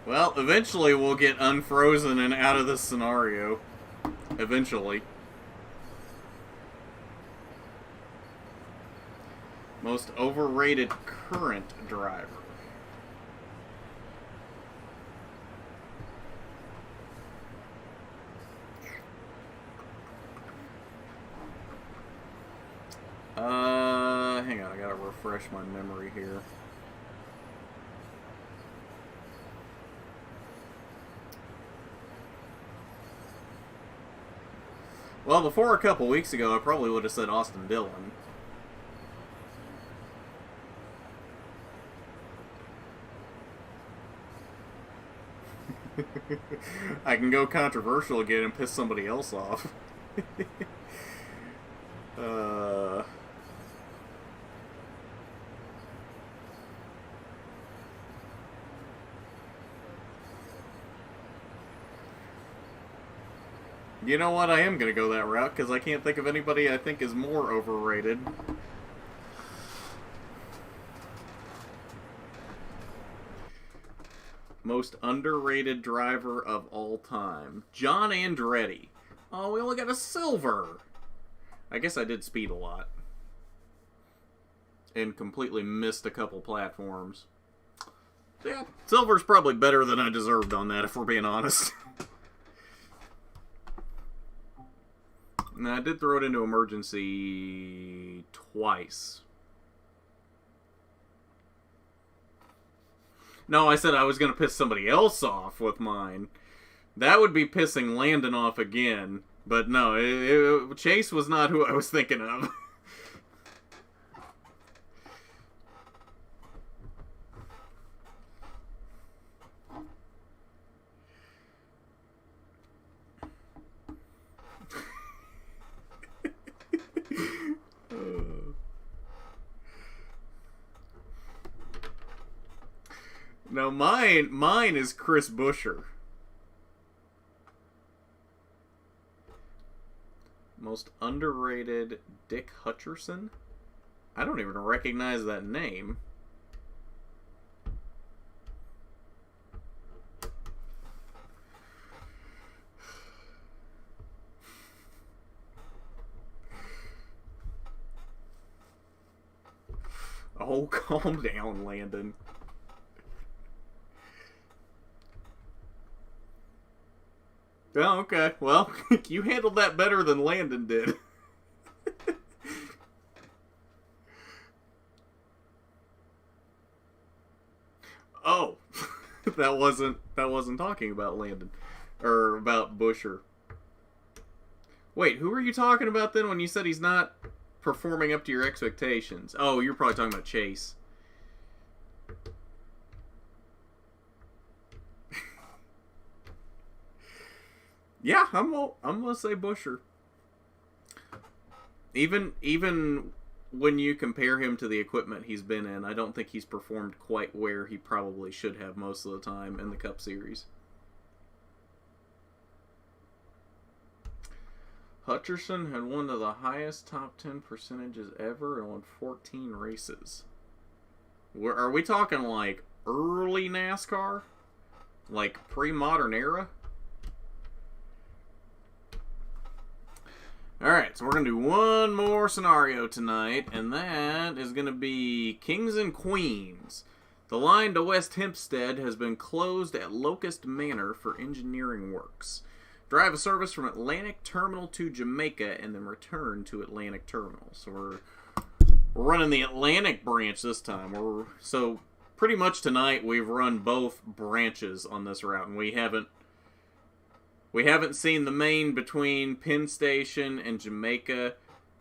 Well, eventually we'll get unfrozen and out of this scenario. Eventually. Most overrated current driver. Hang on, I gotta refresh my memory here. Well, before a couple weeks ago, I probably would have said Austin Dillon. I can go controversial again and piss somebody else off. You know what? I am going to go that route because I can't think of anybody I think is more overrated. Most underrated driver of all time. John Andretti. Oh, we only got a silver. I guess I did speed a lot. And completely missed a couple platforms. So yeah, silver's probably better than I deserved on that, if we're being honest. And I did throw it into emergency twice. No, I said I was going to piss somebody else off with mine. That would be pissing Landon off again. But no, Chase was not who I was thinking of. No, mine is Chris Buescher. Most underrated Dick Hutcherson? I don't even recognize that name. Oh, calm down, Landon. Oh, okay. Well, you handled that better than Landon did. Oh, that wasn't talking about Landon or about Buescher. Wait, who were you talking about then when you said he's not performing up to your expectations? Oh, you're probably talking about Chase. Yeah, I'm gonna say Buescher. Even when you compare him to the equipment he's been in, I don't think he's performed quite where he probably should have most of the time in the Cup Series. Hutcherson had one of the highest top 10 percentages ever and won 14 races. Are we talking like early NASCAR? Like pre-modern era? Alright, so we're going to do one more scenario tonight, and that is going to be Kings and Queens. The line to West Hempstead has been closed at Locust Manor for engineering works. Drive a service from Atlantic Terminal to Jamaica and then return to Atlantic Terminal. So we're running the Atlantic branch this time. So pretty much tonight we've run both branches on this route, and we haven't seen the main between Penn Station and Jamaica,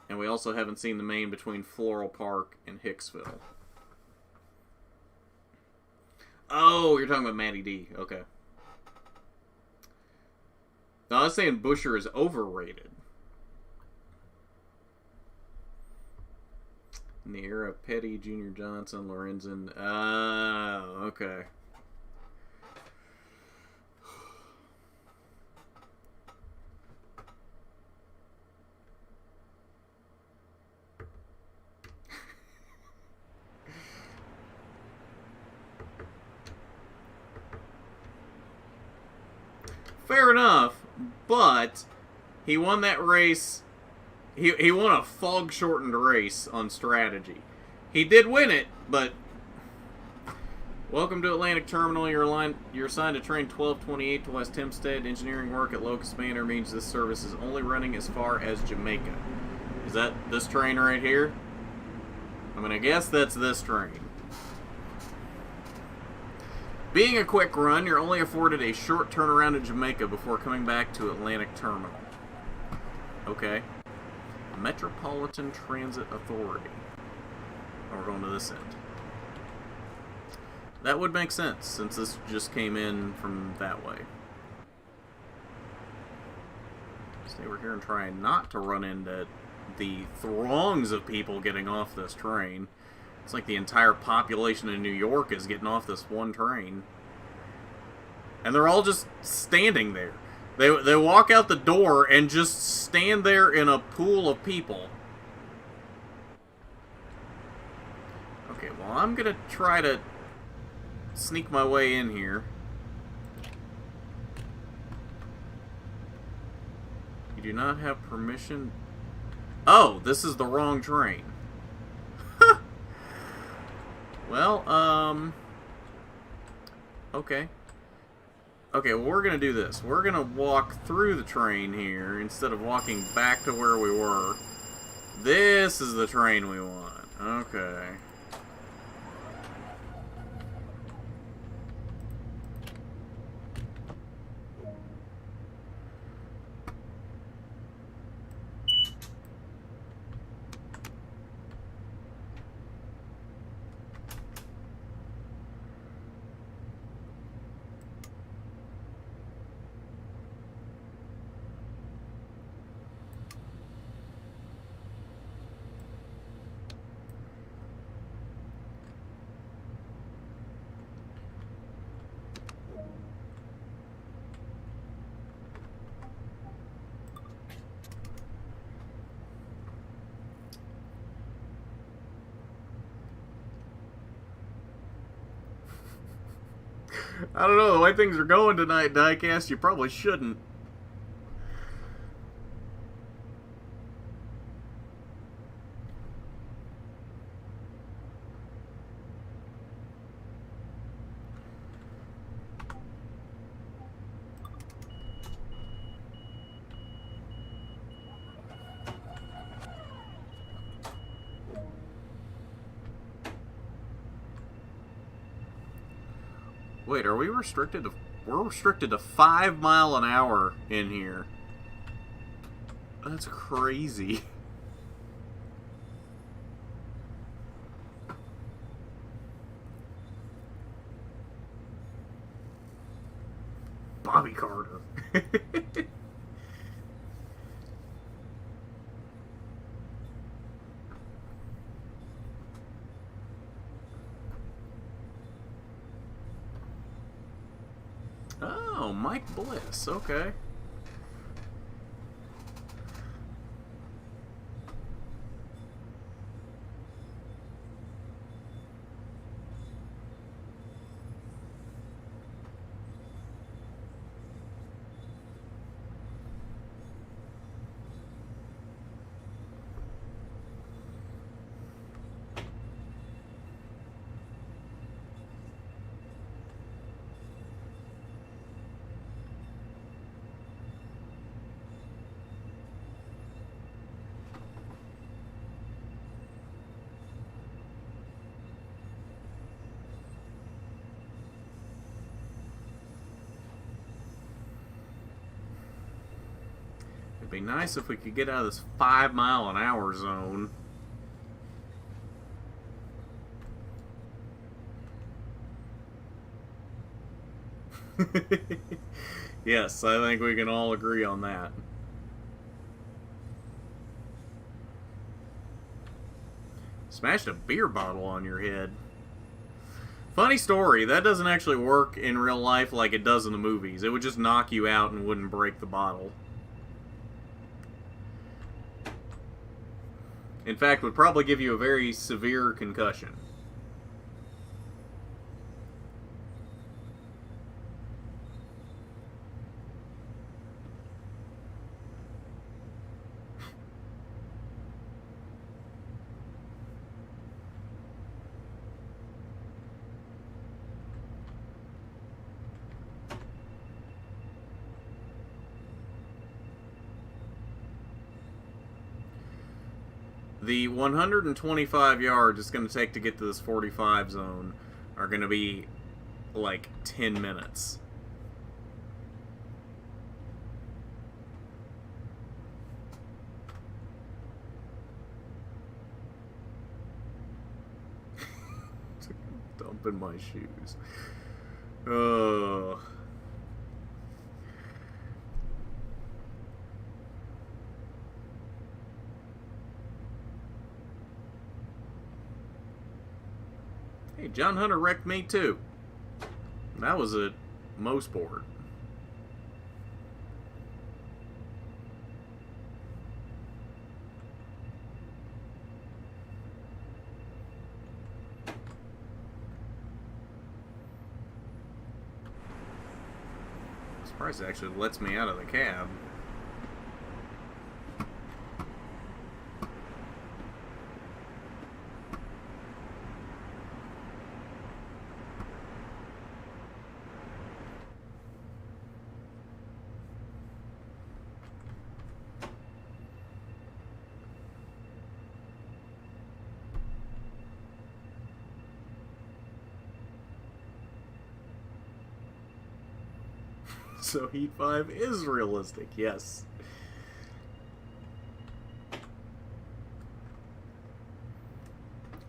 and we also haven't seen the main between Floral Park and Hicksville. Oh, you're talking about Matty D. Okay. No, I was saying Buescher is overrated. In the era of Petty, Junior Johnson, Lorenzen. Oh, okay. Fair enough, but he won that race. He won a fog-shortened race on strategy. He did win it, but welcome to Atlantic Terminal. You're assigned to train 1228 to West Hempstead. Engineering work at Locust Manor means this service is only running as far as Jamaica. Is that this train right here? I'm gonna guess that's this train. Being a quick run, you're only afforded a short turnaround in Jamaica before coming back to Atlantic Terminal. Okay. Metropolitan Transit Authority. Oh, we're going to this end. That would make sense, since this just came in from that way. Stay over here and try not to run into the throngs of people getting off this train. It's like the entire population of New York is getting off this one train. And they're all just standing there. They walk out the door and just stand there in a pool of people. Okay, well, I'm gonna try to sneak my way in here. You do not have permission. Oh, this is the wrong train. Well, okay. Okay, well, we're going to do this. We're going to walk through the train here instead of walking back to where we were. This is the train we want. Okay. I don't know, the way things are going tonight, Diecast, you probably shouldn't. Wait, are we restricted to... We're restricted to 5 miles an hour in here. That's crazy. Bobby Carter. Oh, Mike Bliss. Okay. It'd be nice if we could get out of this 5 mile an hour zone. Yes, I think we can all agree on that. Smashed a beer bottle on your head. Funny story, that doesn't actually work in real life like it does in the movies. It would just knock you out and wouldn't break the bottle. In fact, would probably give you a very severe concussion. The 125 yards it's going to take to get to this 45 zone are going to be like 10 minutes. Dumping my shoes. Oh. Hey, John Hunter wrecked me too. That was a Mo Sport. Surprised it actually lets me out of the cab. So Heat 5 is realistic, yes.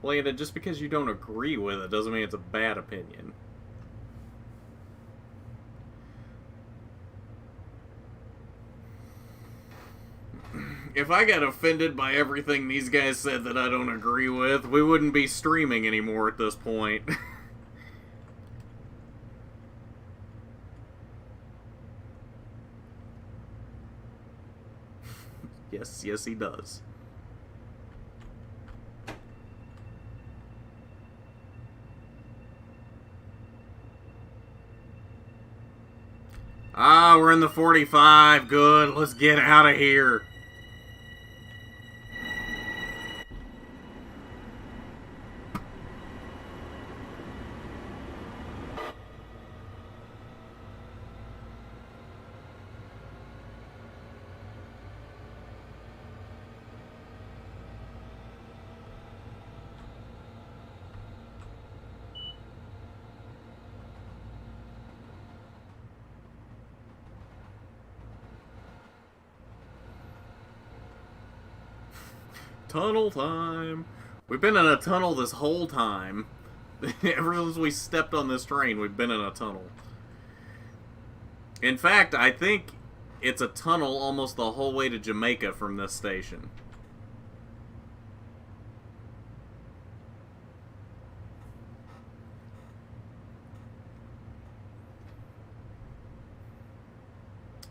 Lana, just because you don't agree with it doesn't mean it's a bad opinion. If I got offended by everything these guys said that I don't agree with, we wouldn't be streaming anymore at this point. Yes, he does. Ah, we're in the 45. Good. Let's get out of here. Tunnel time. We've been in a tunnel this whole time. Ever since we stepped on this train, we've been in a tunnel. In fact, I think it's a tunnel almost the whole way to Jamaica from this station.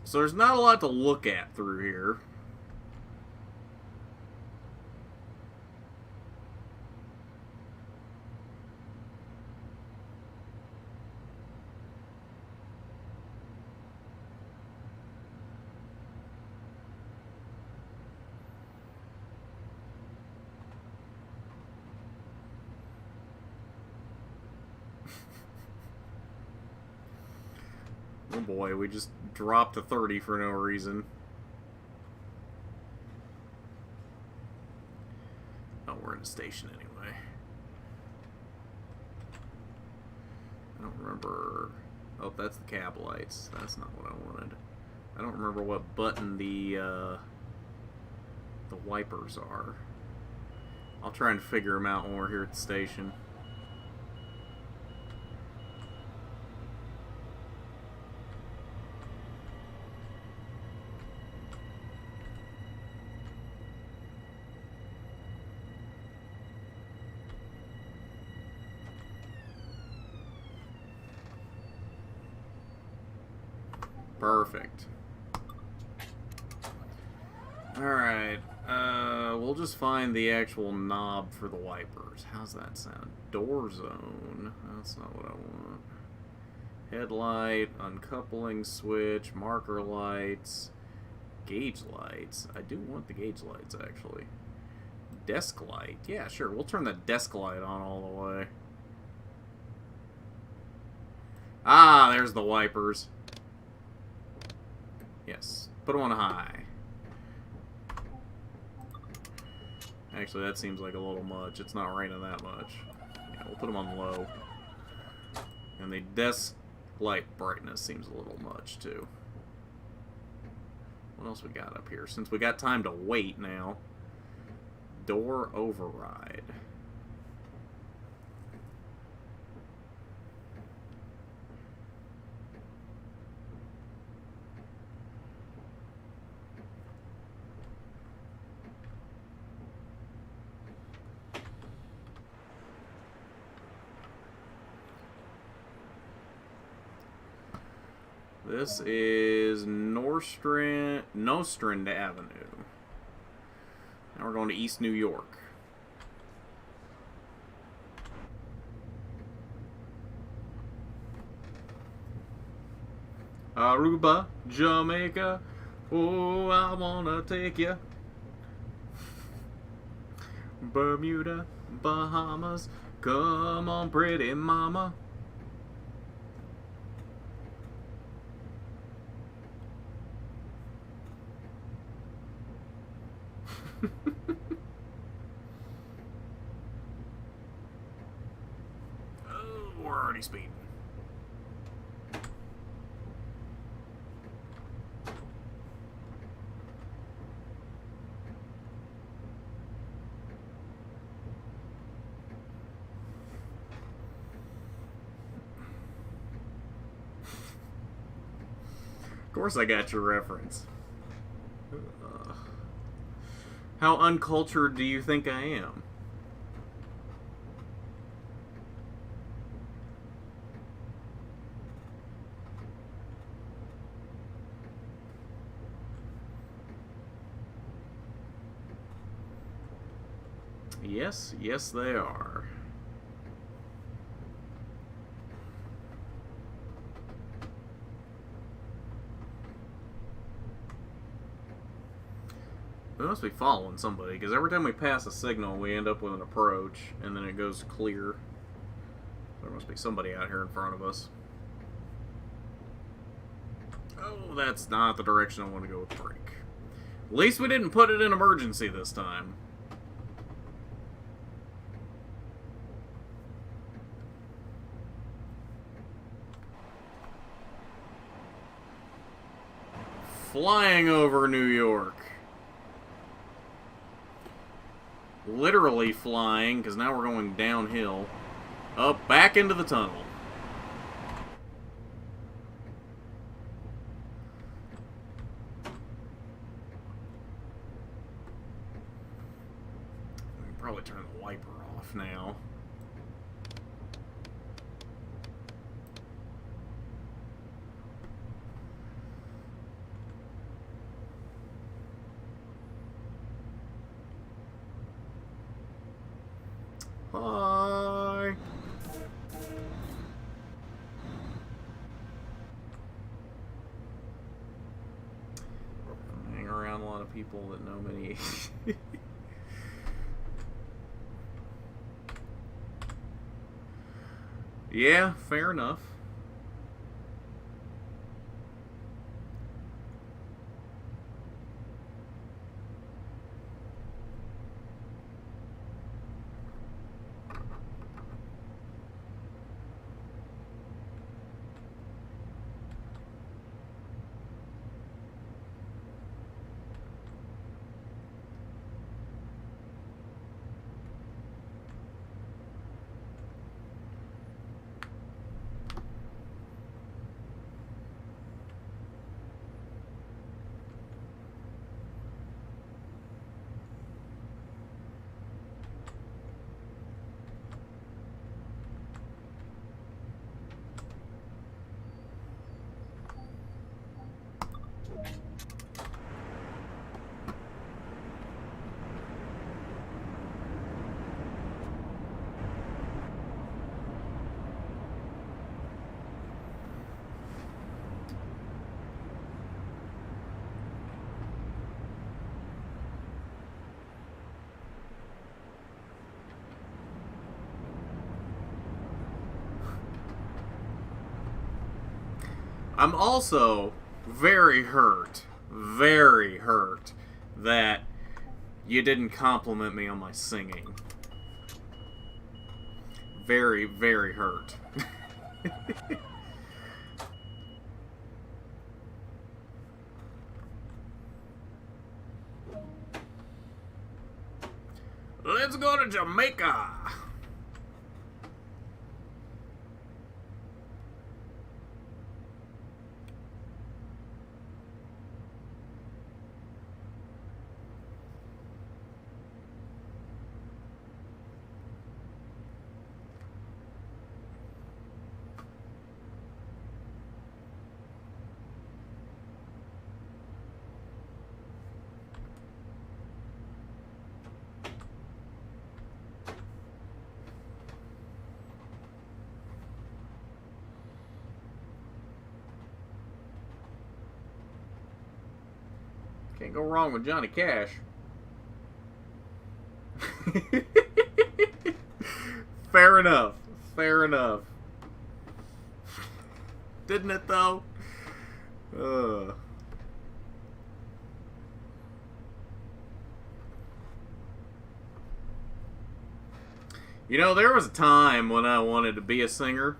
So there's not a lot to look at through here. Oh boy, we just dropped to 30 for no reason. Oh, we're in a station anyway. I don't remember... Oh, that's the cab lights. That's not what I wanted. I don't remember what button the wipers are. I'll try and figure them out when we're here at the station. Perfect. Alright, we'll just find the actual knob for the wipers. How's that sound? Door zone. That's not what I want. Headlight, uncoupling switch, marker lights, gauge lights. I do want the gauge lights, actually. Desk light. Yeah, sure, we'll turn the desk light on all the way. Ah, there's the wipers. Yes, put them on high. Actually, that seems like a little much. It's not raining that much. Yeah, we'll put them on low. And the desk light brightness seems a little much, too. What else we got up here? Since we got time to wait now. Door override. This is Nostrand Avenue. Now we're going to East New York. Aruba, Jamaica, oh, I wanna take you. Bermuda, Bahamas, come on, pretty mama. Oh, we're already speeding. Of course I got your reference. How uncultured do you think I am? Yes, yes they are. We must be following somebody, because every time we pass a signal, we end up with an approach, and then it goes clear. There must be somebody out here in front of us. Oh, that's not the direction I want to go with brake. At least we didn't put it in emergency this time. Flying over New York. Literally flying, because now we're going downhill. Up, back into the tunnel. We can probably turn the wiper off now. Hi. I hang around a lot of people that know many. Yeah, fair enough. I'm also very hurt that you didn't compliment me on my singing. Very, very hurt. Let's go to Jamaica. Can't go wrong with Johnny Cash. Fair enough. Fair enough. Didn't it, though? You know, there was a time when I wanted to be a singer.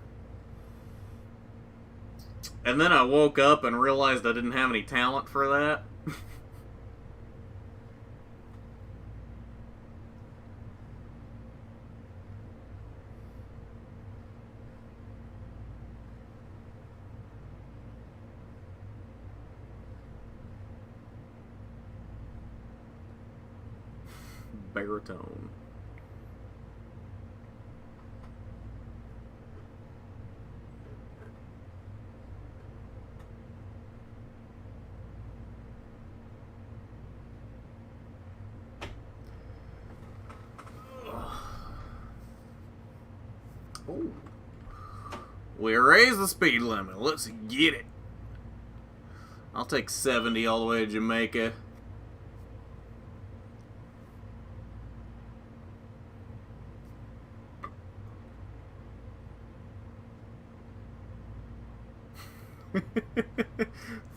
And then I woke up and realized I didn't have any talent for that. Baritone. Oh. We raise the speed limit. Let's get it. I'll take 70 all the way to Jamaica.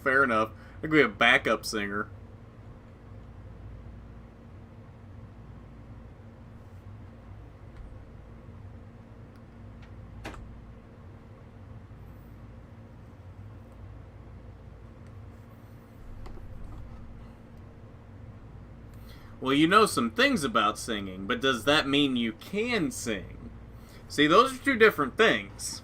Fair enough. I could be a backup singer. Well, you know some things about singing, but does that mean you can sing? See, those are two different things.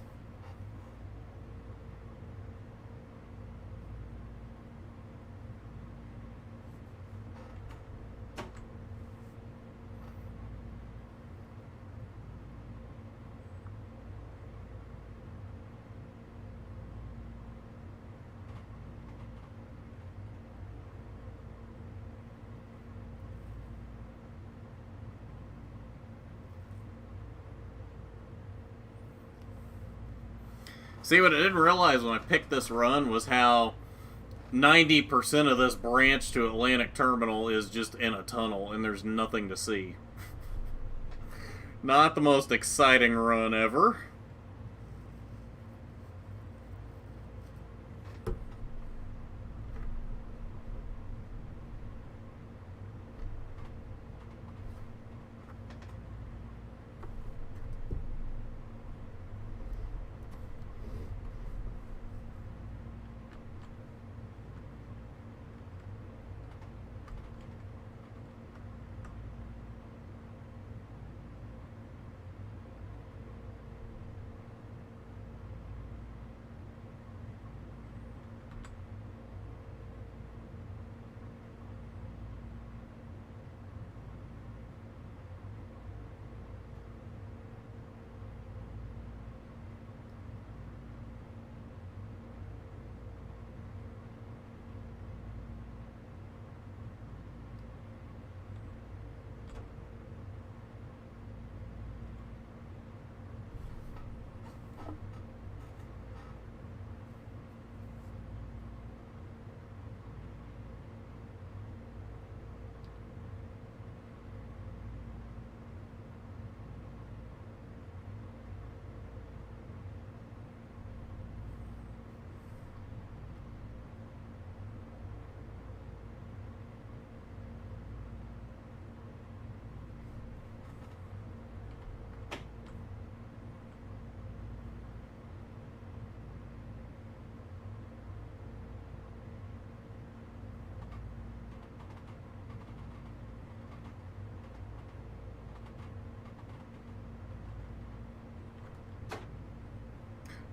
See, what I didn't realize when I picked this run was how 90% of this branch to Atlantic Terminal is just in a tunnel and there's nothing to see. Not the most exciting run ever.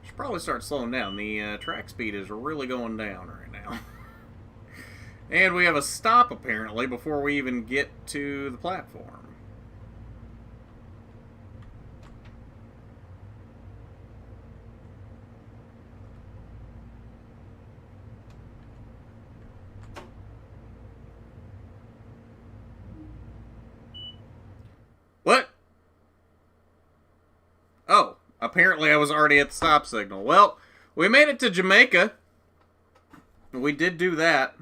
Should probably start slowing down. The track speed is really going down right now. And we have a stop, apparently, before we even get to the platform. What? Oh, apparently I was already at the stop signal. Well, we made it to Jamaica. We did do that.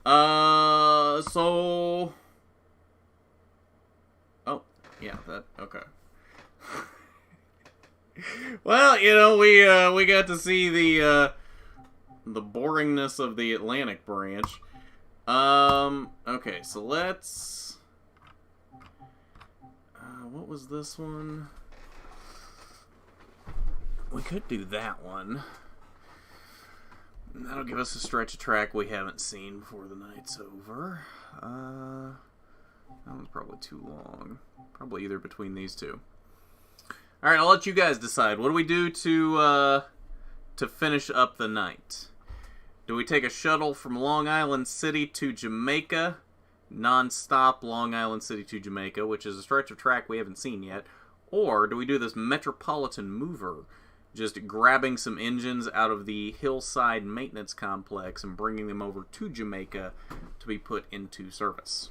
So... Oh, yeah, that... Okay. Well, you know, we got to see the boringness of the Atlantic branch. Okay, so let's... what was this one? We could do that one. That'll give us a stretch of track we haven't seen before the night's over. That one's probably too long. Probably either between these two. Alright, I'll let you guys decide. What do we do to finish up the night? Do we take a shuttle from Long Island City to Jamaica? Non-stop Long Island City to Jamaica, which is a stretch of track we haven't seen yet. Or do we do this Metropolitan Mover, just grabbing some engines out of the Hillside Maintenance Complex and bringing them over to Jamaica to be put into service?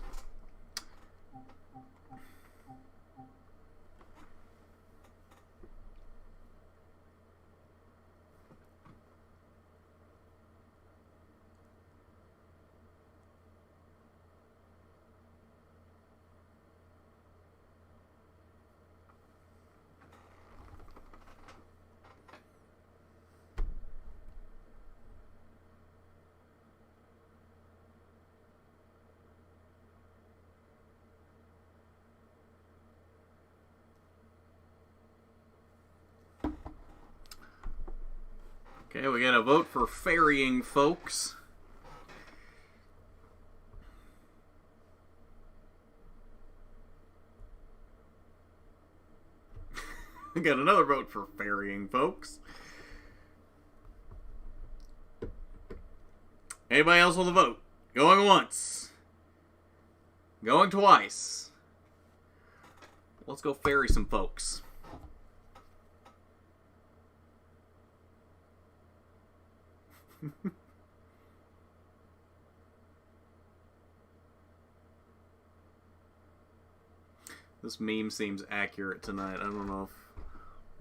Okay, we got a vote for ferrying folks. We got another vote for ferrying folks. Anybody else with a vote? Going once. Going twice. Let's go ferry some folks. This meme seems accurate tonight. I don't know if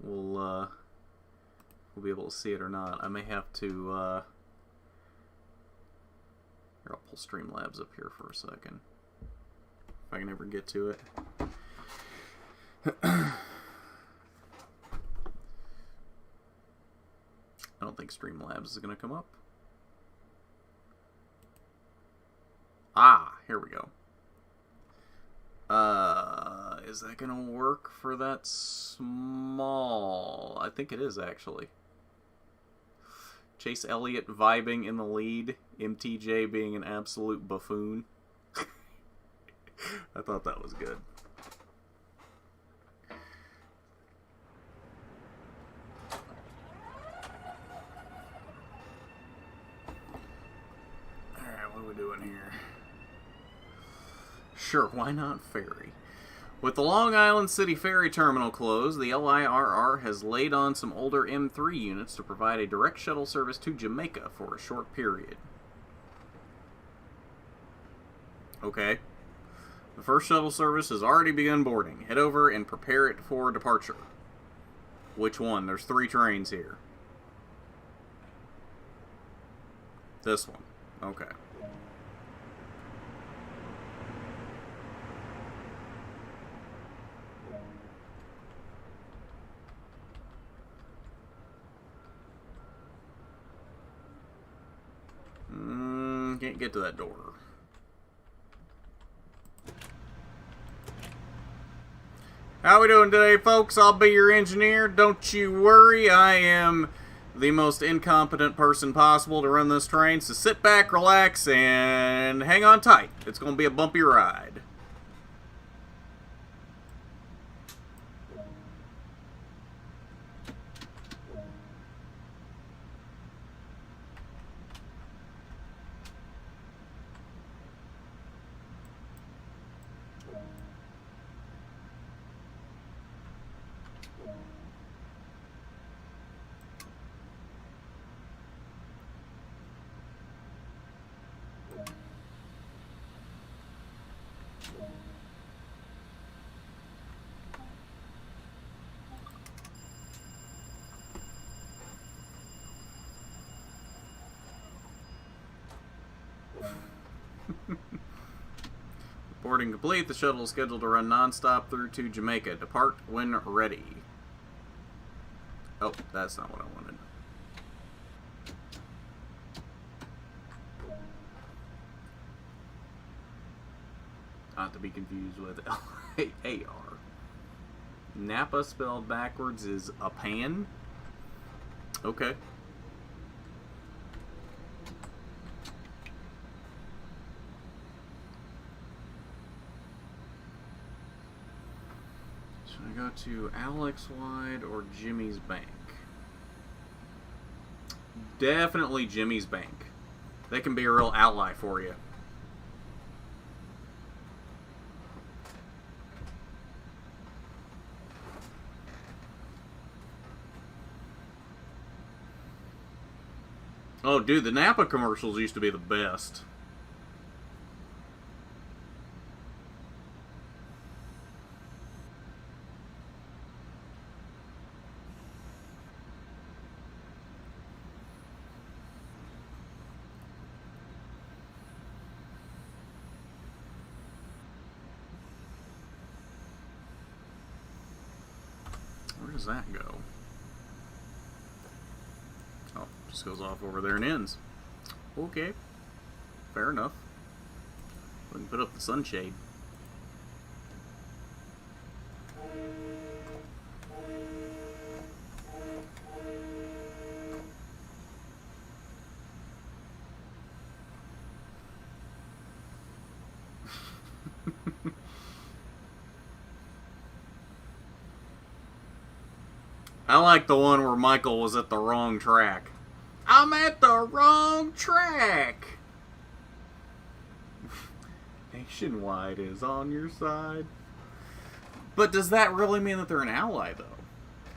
we'll be able to see it or not. I may have to here, I'll pull Streamlabs up here for a second if I can ever get to it. I don't think Streamlabs is going to come up. Ah, here we go. Is that going to work for that small? I think it is, actually. Chase Elliott vibing in the lead. MTJ being an absolute buffoon. I thought that was good. Alright, what are we doing here? Sure, why not ferry? With the Long Island City Ferry Terminal closed, the LIRR has laid on some older M3 units to provide a direct shuttle service to Jamaica for a short period. Okay. The first shuttle service has already begun boarding. Head over and prepare it for departure. Which one? There's 3 trains here. This one. Okay. Can't get to that door. How we doing today, folks? I'll be your engineer. Don't you worry, I am the most incompetent person possible to run this train, so sit back, relax, and hang on tight. It's going to be a bumpy ride. Boarding complete. The shuttle is scheduled to run non-stop through to Jamaica. Depart when ready. Oh, that's not what I wanted. Not to be confused with LIRR. Napa spelled backwards is a pan. Okay. Should I go to Alex Wide or Jimmy's Bank? Definitely Jimmy's Bank. They can be a real ally for you. Oh, dude, the Napa commercials used to be the best. Where does that go? Oh, just goes off over there and ends. Okay. Fair enough. We can put up the sunshade. I like the one where Michael was at the wrong track. I'm at the wrong track! Nationwide is on your side. But does that really mean that they're an ally, though?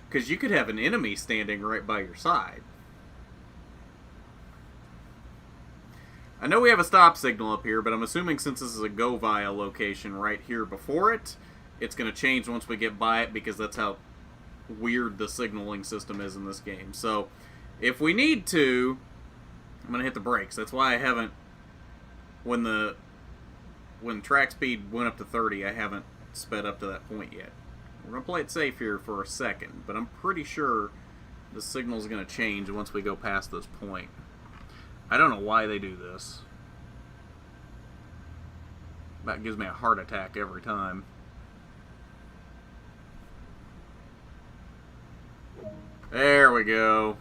Because you could have an enemy standing right by your side. I know we have a stop signal up here, but I'm assuming since this is a go via location right here before it, it's going to change once we get by it because that's how weird the signaling system is in this game. So if we need to, I'm going to hit the brakes. That's why I haven't, when track speed went up to 30, I haven't sped up to that point yet. We're going to play it safe here for a second, but I'm pretty sure the signal is going to change once we go past this point. I don't know why they do this. That gives me a heart attack every time. There we go.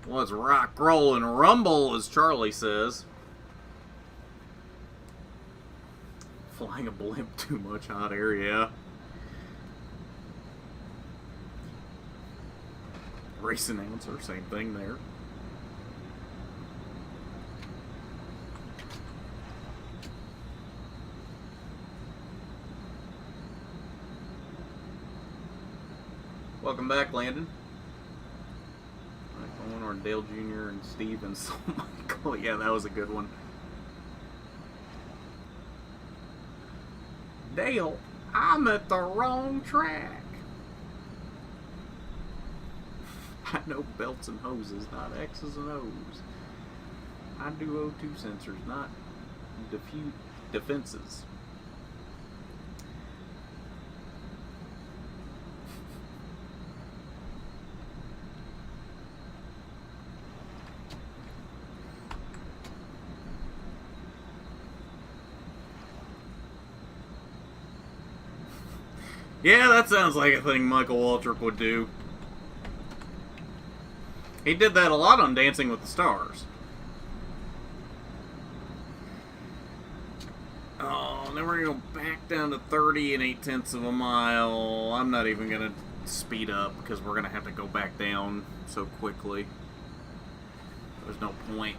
Let's rock, roll, and rumble, as Charlie says. Flying a blimp too much hot air, yeah. Race announcer, same thing there. Welcome back, Landon. Going on Dale Jr. and Steve and so Michael. Yeah, that was a good one. Dale, I'm at the wrong track. I know belts and hoses, not X's and O's. I do O2 sensors, not defenses. Yeah, that sounds like a thing Michael Waltrip would do. He did that a lot on Dancing with the Stars. Oh, then we're going to go back down to 30 and 8/10 of a mile. I'm not even going to speed up because we're going to have to go back down so quickly. There's no point.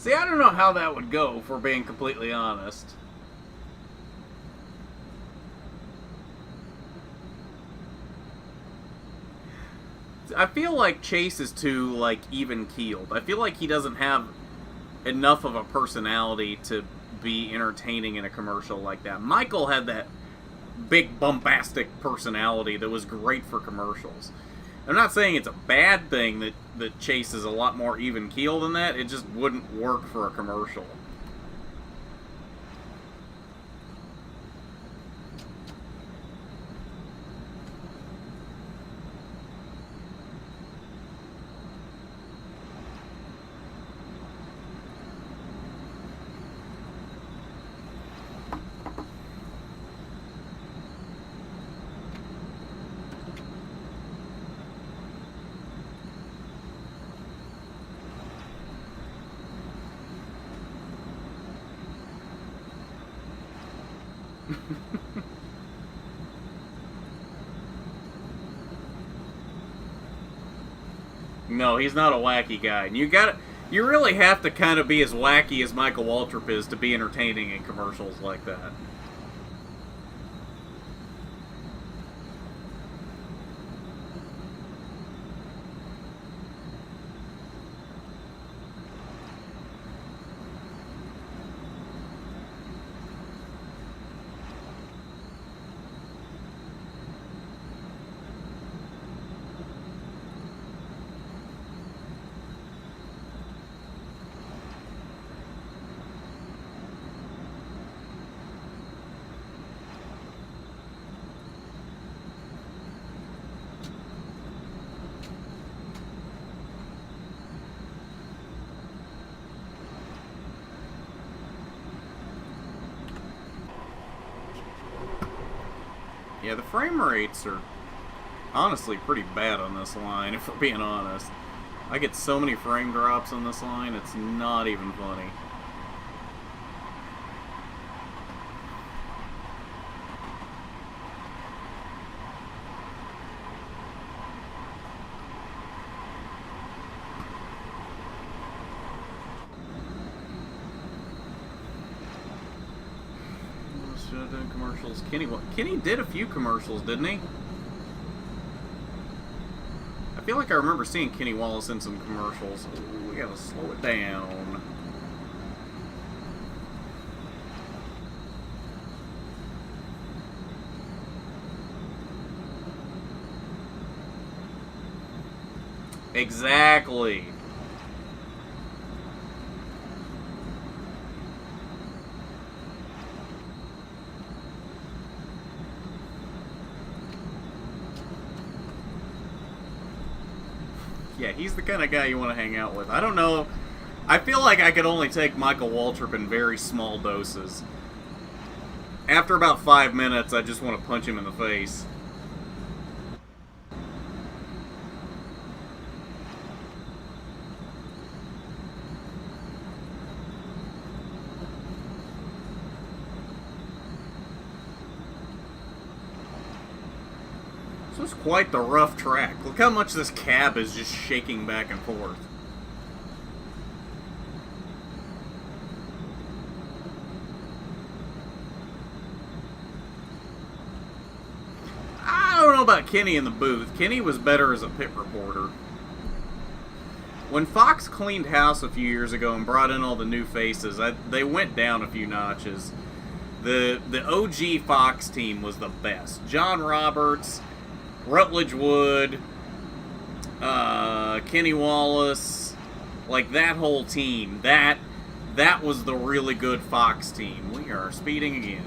See, I don't know how that would go, if we're being completely honest. I feel like Chase is too, like, even-keeled. I feel like he doesn't have enough of a personality to be entertaining in a commercial like that. Michael had that big, bombastic personality that was great for commercials. I'm not saying it's a bad thing that Chase is a lot more even-keeled than that. It just wouldn't work for a commercial. No, he's not a wacky guy. And you really have to kind of be as wacky as Michael Waltrip is to be entertaining in commercials like that. Yeah, the frame rates are honestly pretty bad on this line, if we're being honest. I get so many frame drops on this line, it's not even funny. Done commercials. Kenny did a few commercials, didn't he? I feel like I remember seeing Kenny Wallace in some commercials. Ooh, we gotta slow it down. Exactly. Yeah, he's the kind of guy you want to hang out with. I don't know. I feel like I could only take Michael Waltrip in very small doses. After about 5 minutes, I just want to punch him in the face. This was quite the rough track. Look how much this cab is just shaking back and forth. I don't know about Kenny in the booth. Kenny was better as a pit reporter. When Fox cleaned house a few years ago and brought in all the new faces, they went down a few notches. The OG Fox team was the best. John Roberts, Rutledge Wood, Kenny Wallace, like that whole team. That was the really good Fox team. We are speeding again.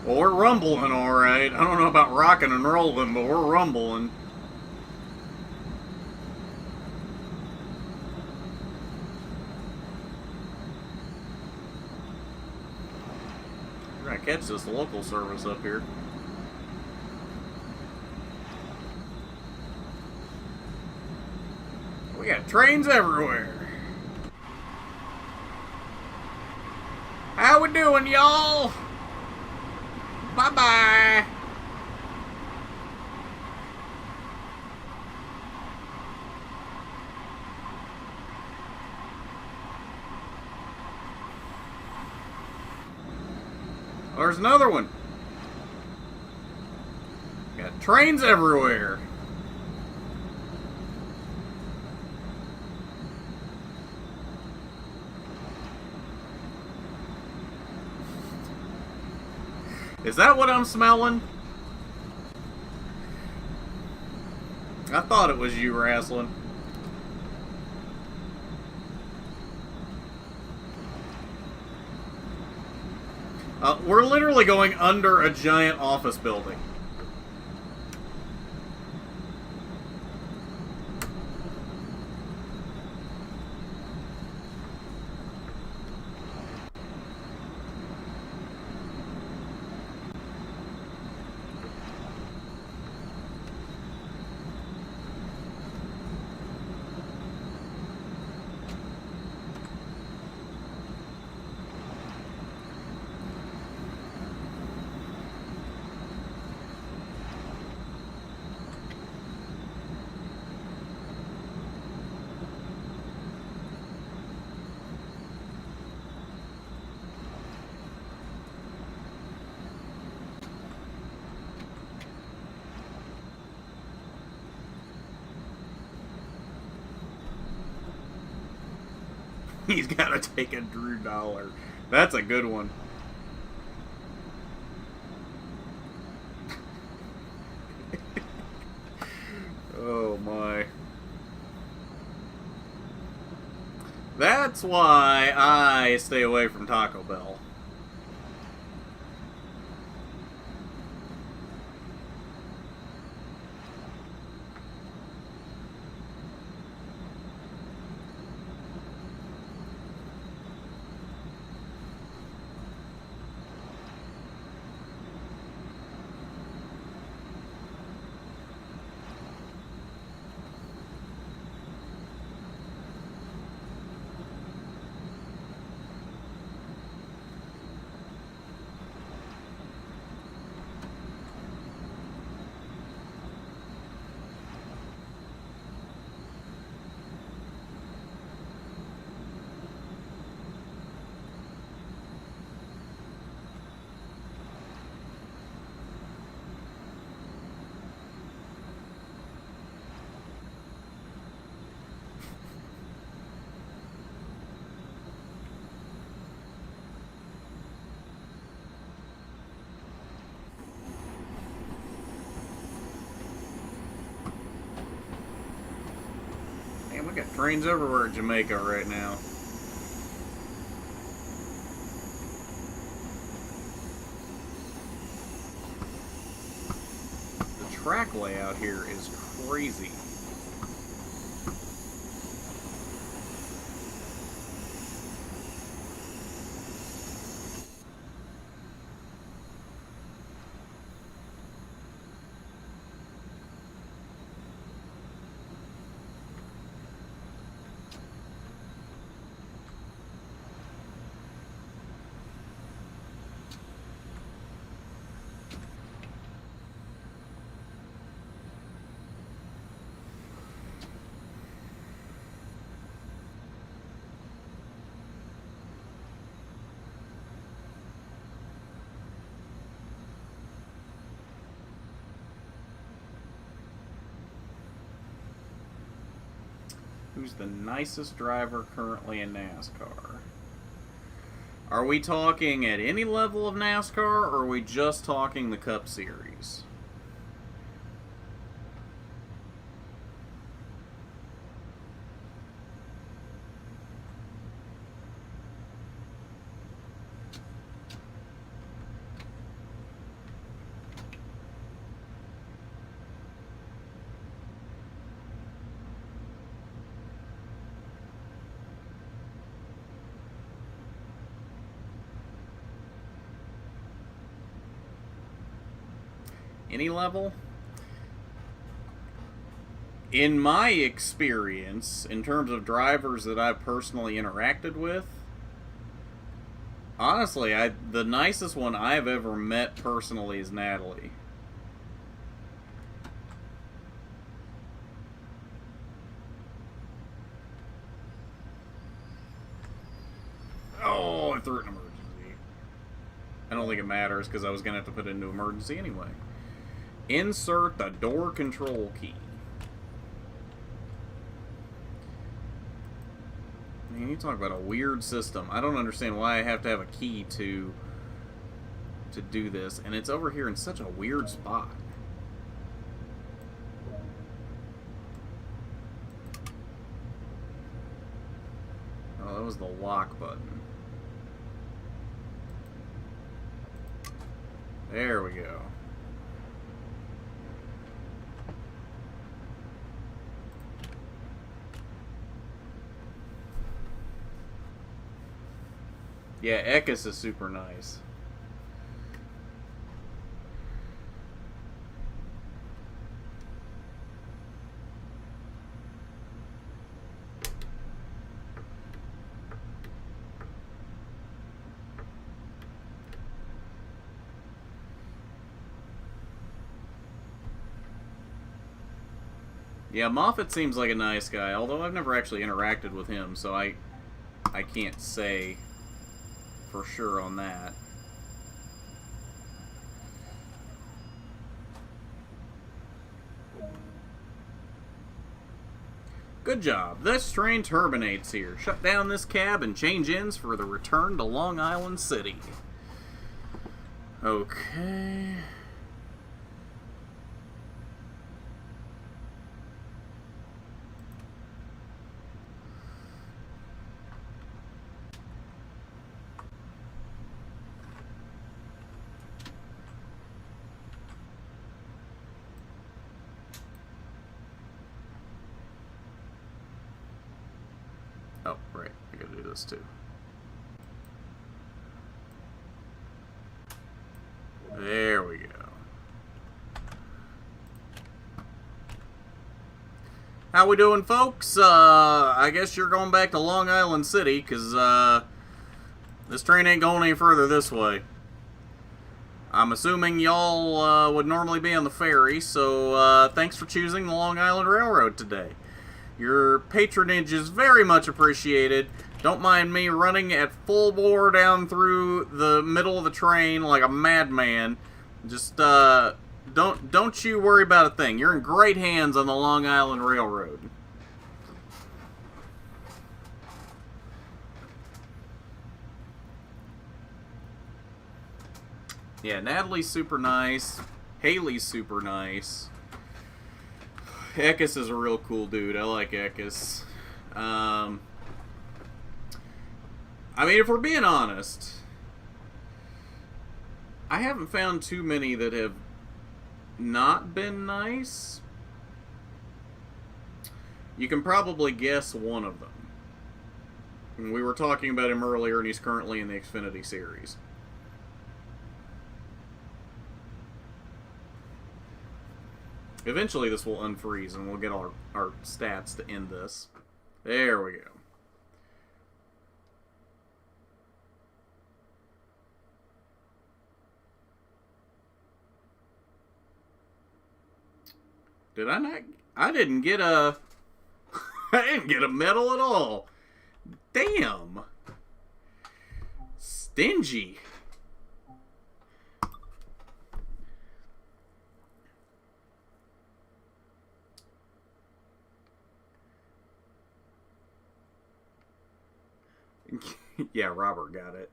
Well, we're rumbling, alright. I don't know about rocking and rolling, but we're rumbling. We're gonna catch this local service up here. We got trains everywhere. How we doing, y'all? Bye-bye. There's another one. Got trains everywhere. Is that what I'm smelling? I thought it was you wrestling. We're literally going under a giant office building. He's got to take a Drew Dollar. That's a good one. Oh my. That's why I stay away from Taco Bell. We got trains everywhere in Jamaica right now. The track layout here is crazy. Who's the nicest driver currently in NASCAR? Are we talking at any level of NASCAR, or are we just talking the Cup Series? Any level? In my experience, in terms of drivers that I've personally interacted with, honestly, the nicest one I've ever met personally is Natalie. Oh, I threw it in emergency. I don't think it matters because I was going to have to put it into emergency anyway. Insert the door control key. Man, you talk about a weird system. I don't understand why I have to have a key to do this, and it's over here in such a weird spot. Oh, that was the lock button. There we go. Yeah, Ekis is super nice. Yeah, Moffat seems like a nice guy, although I've never actually interacted with him, so I can't say for sure on that. Good job. This train terminates here. Shut down this cab and change ends for the return to Long Island City. Okay. Oh, right. I gotta do this too. There we go. How we doing, folks? I guess you're going back to Long Island City, because this train ain't going any further this way. I'm assuming y'all would normally be on the ferry, so thanks for choosing the Long Island Railroad today. Your patronage is very much appreciated. Don't mind me running at full bore down through the middle of the train like a madman. Just don't you worry about a thing. You're in great hands on the Long Island Railroad. Yeah, Natalie's super nice. Haley's super nice. Ekis is a real cool dude. I like Ekis. I mean, if we're being honest, I haven't found too many that have not been nice. You can probably guess one of them. And we were talking about him earlier, and he's currently in the Xfinity series. Eventually this will unfreeze and we'll get our stats to end this. There we go. Did I not? I didn't get a... I didn't get a medal at all. Damn. Stingy. Yeah, Robert got it.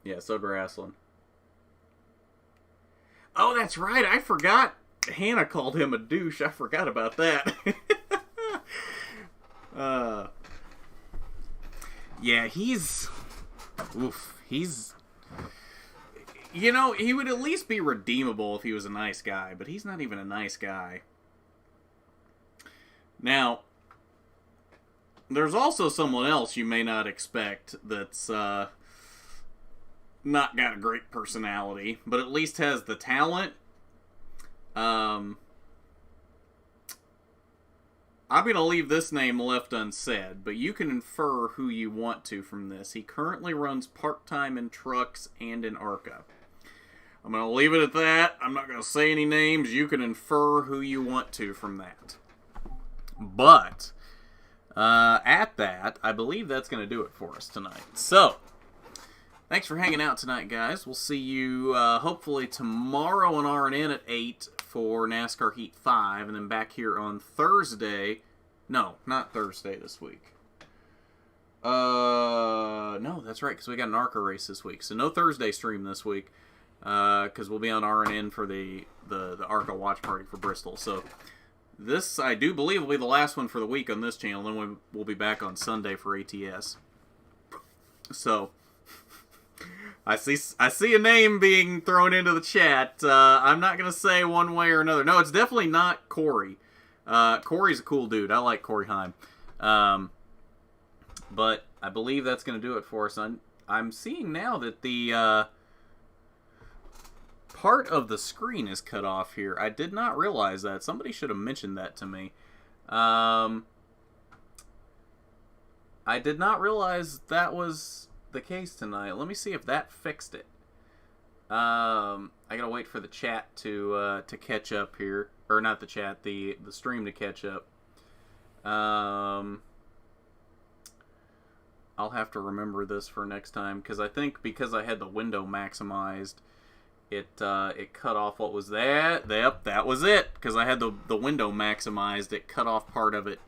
Yeah, so did Wrestling. Oh, that's right. I forgot. Hannah called him a douche. I forgot about that. Yeah, he's... Oof. He's... You know, he would at least be redeemable if he was a nice guy, but he's not even a nice guy. Now... There's also someone else you may not expect that's not got a great personality, but at least has the talent. I'm going to leave this name left unsaid, but you can infer who you want to from this. He currently runs part-time in trucks and in ARCA. I'm going to leave it at that. I'm not going to say any names. You can infer who you want to from that. But at that, I believe that's going to do it for us tonight. So, thanks for hanging out tonight, guys. We'll see you hopefully tomorrow on RNN at 8 for NASCAR Heat 5, and then back here on Thursday. No, not Thursday this week. No, that's right, because we got an ARCA race this week. So no Thursday stream this week, because we'll be on RNN for the ARCA watch party for Bristol. So this, I do believe, will be the last one for the week on this channel. Then we'll be back on Sunday for ATS. So I see a name being thrown into the chat. I'm not going to say one way or another. No, it's definitely not Corey. Corey's a cool dude. I like Corey Heim. But I believe that's going to do it for us. I'm seeing now that the part of the screen is cut off here. I did not realize that. Somebody should have mentioned that to me. I did not realize that was the case tonight. Let me see if that fixed it. I gotta wait for the chat to catch up here, or not the chat, the stream to catch up. I'll have to remember this for next time, because I think because I had the window maximized, it cut off what was that. Yep, that was it. Because I had the window maximized, it cut off part of it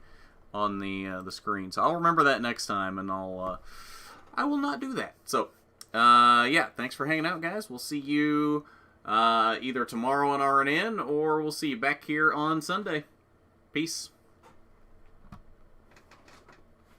on the screen. So I'll remember that next time, and I will not do that. So, yeah, thanks for hanging out, guys. We'll see you either tomorrow on RNN, or we'll see you back here on Sunday. Peace.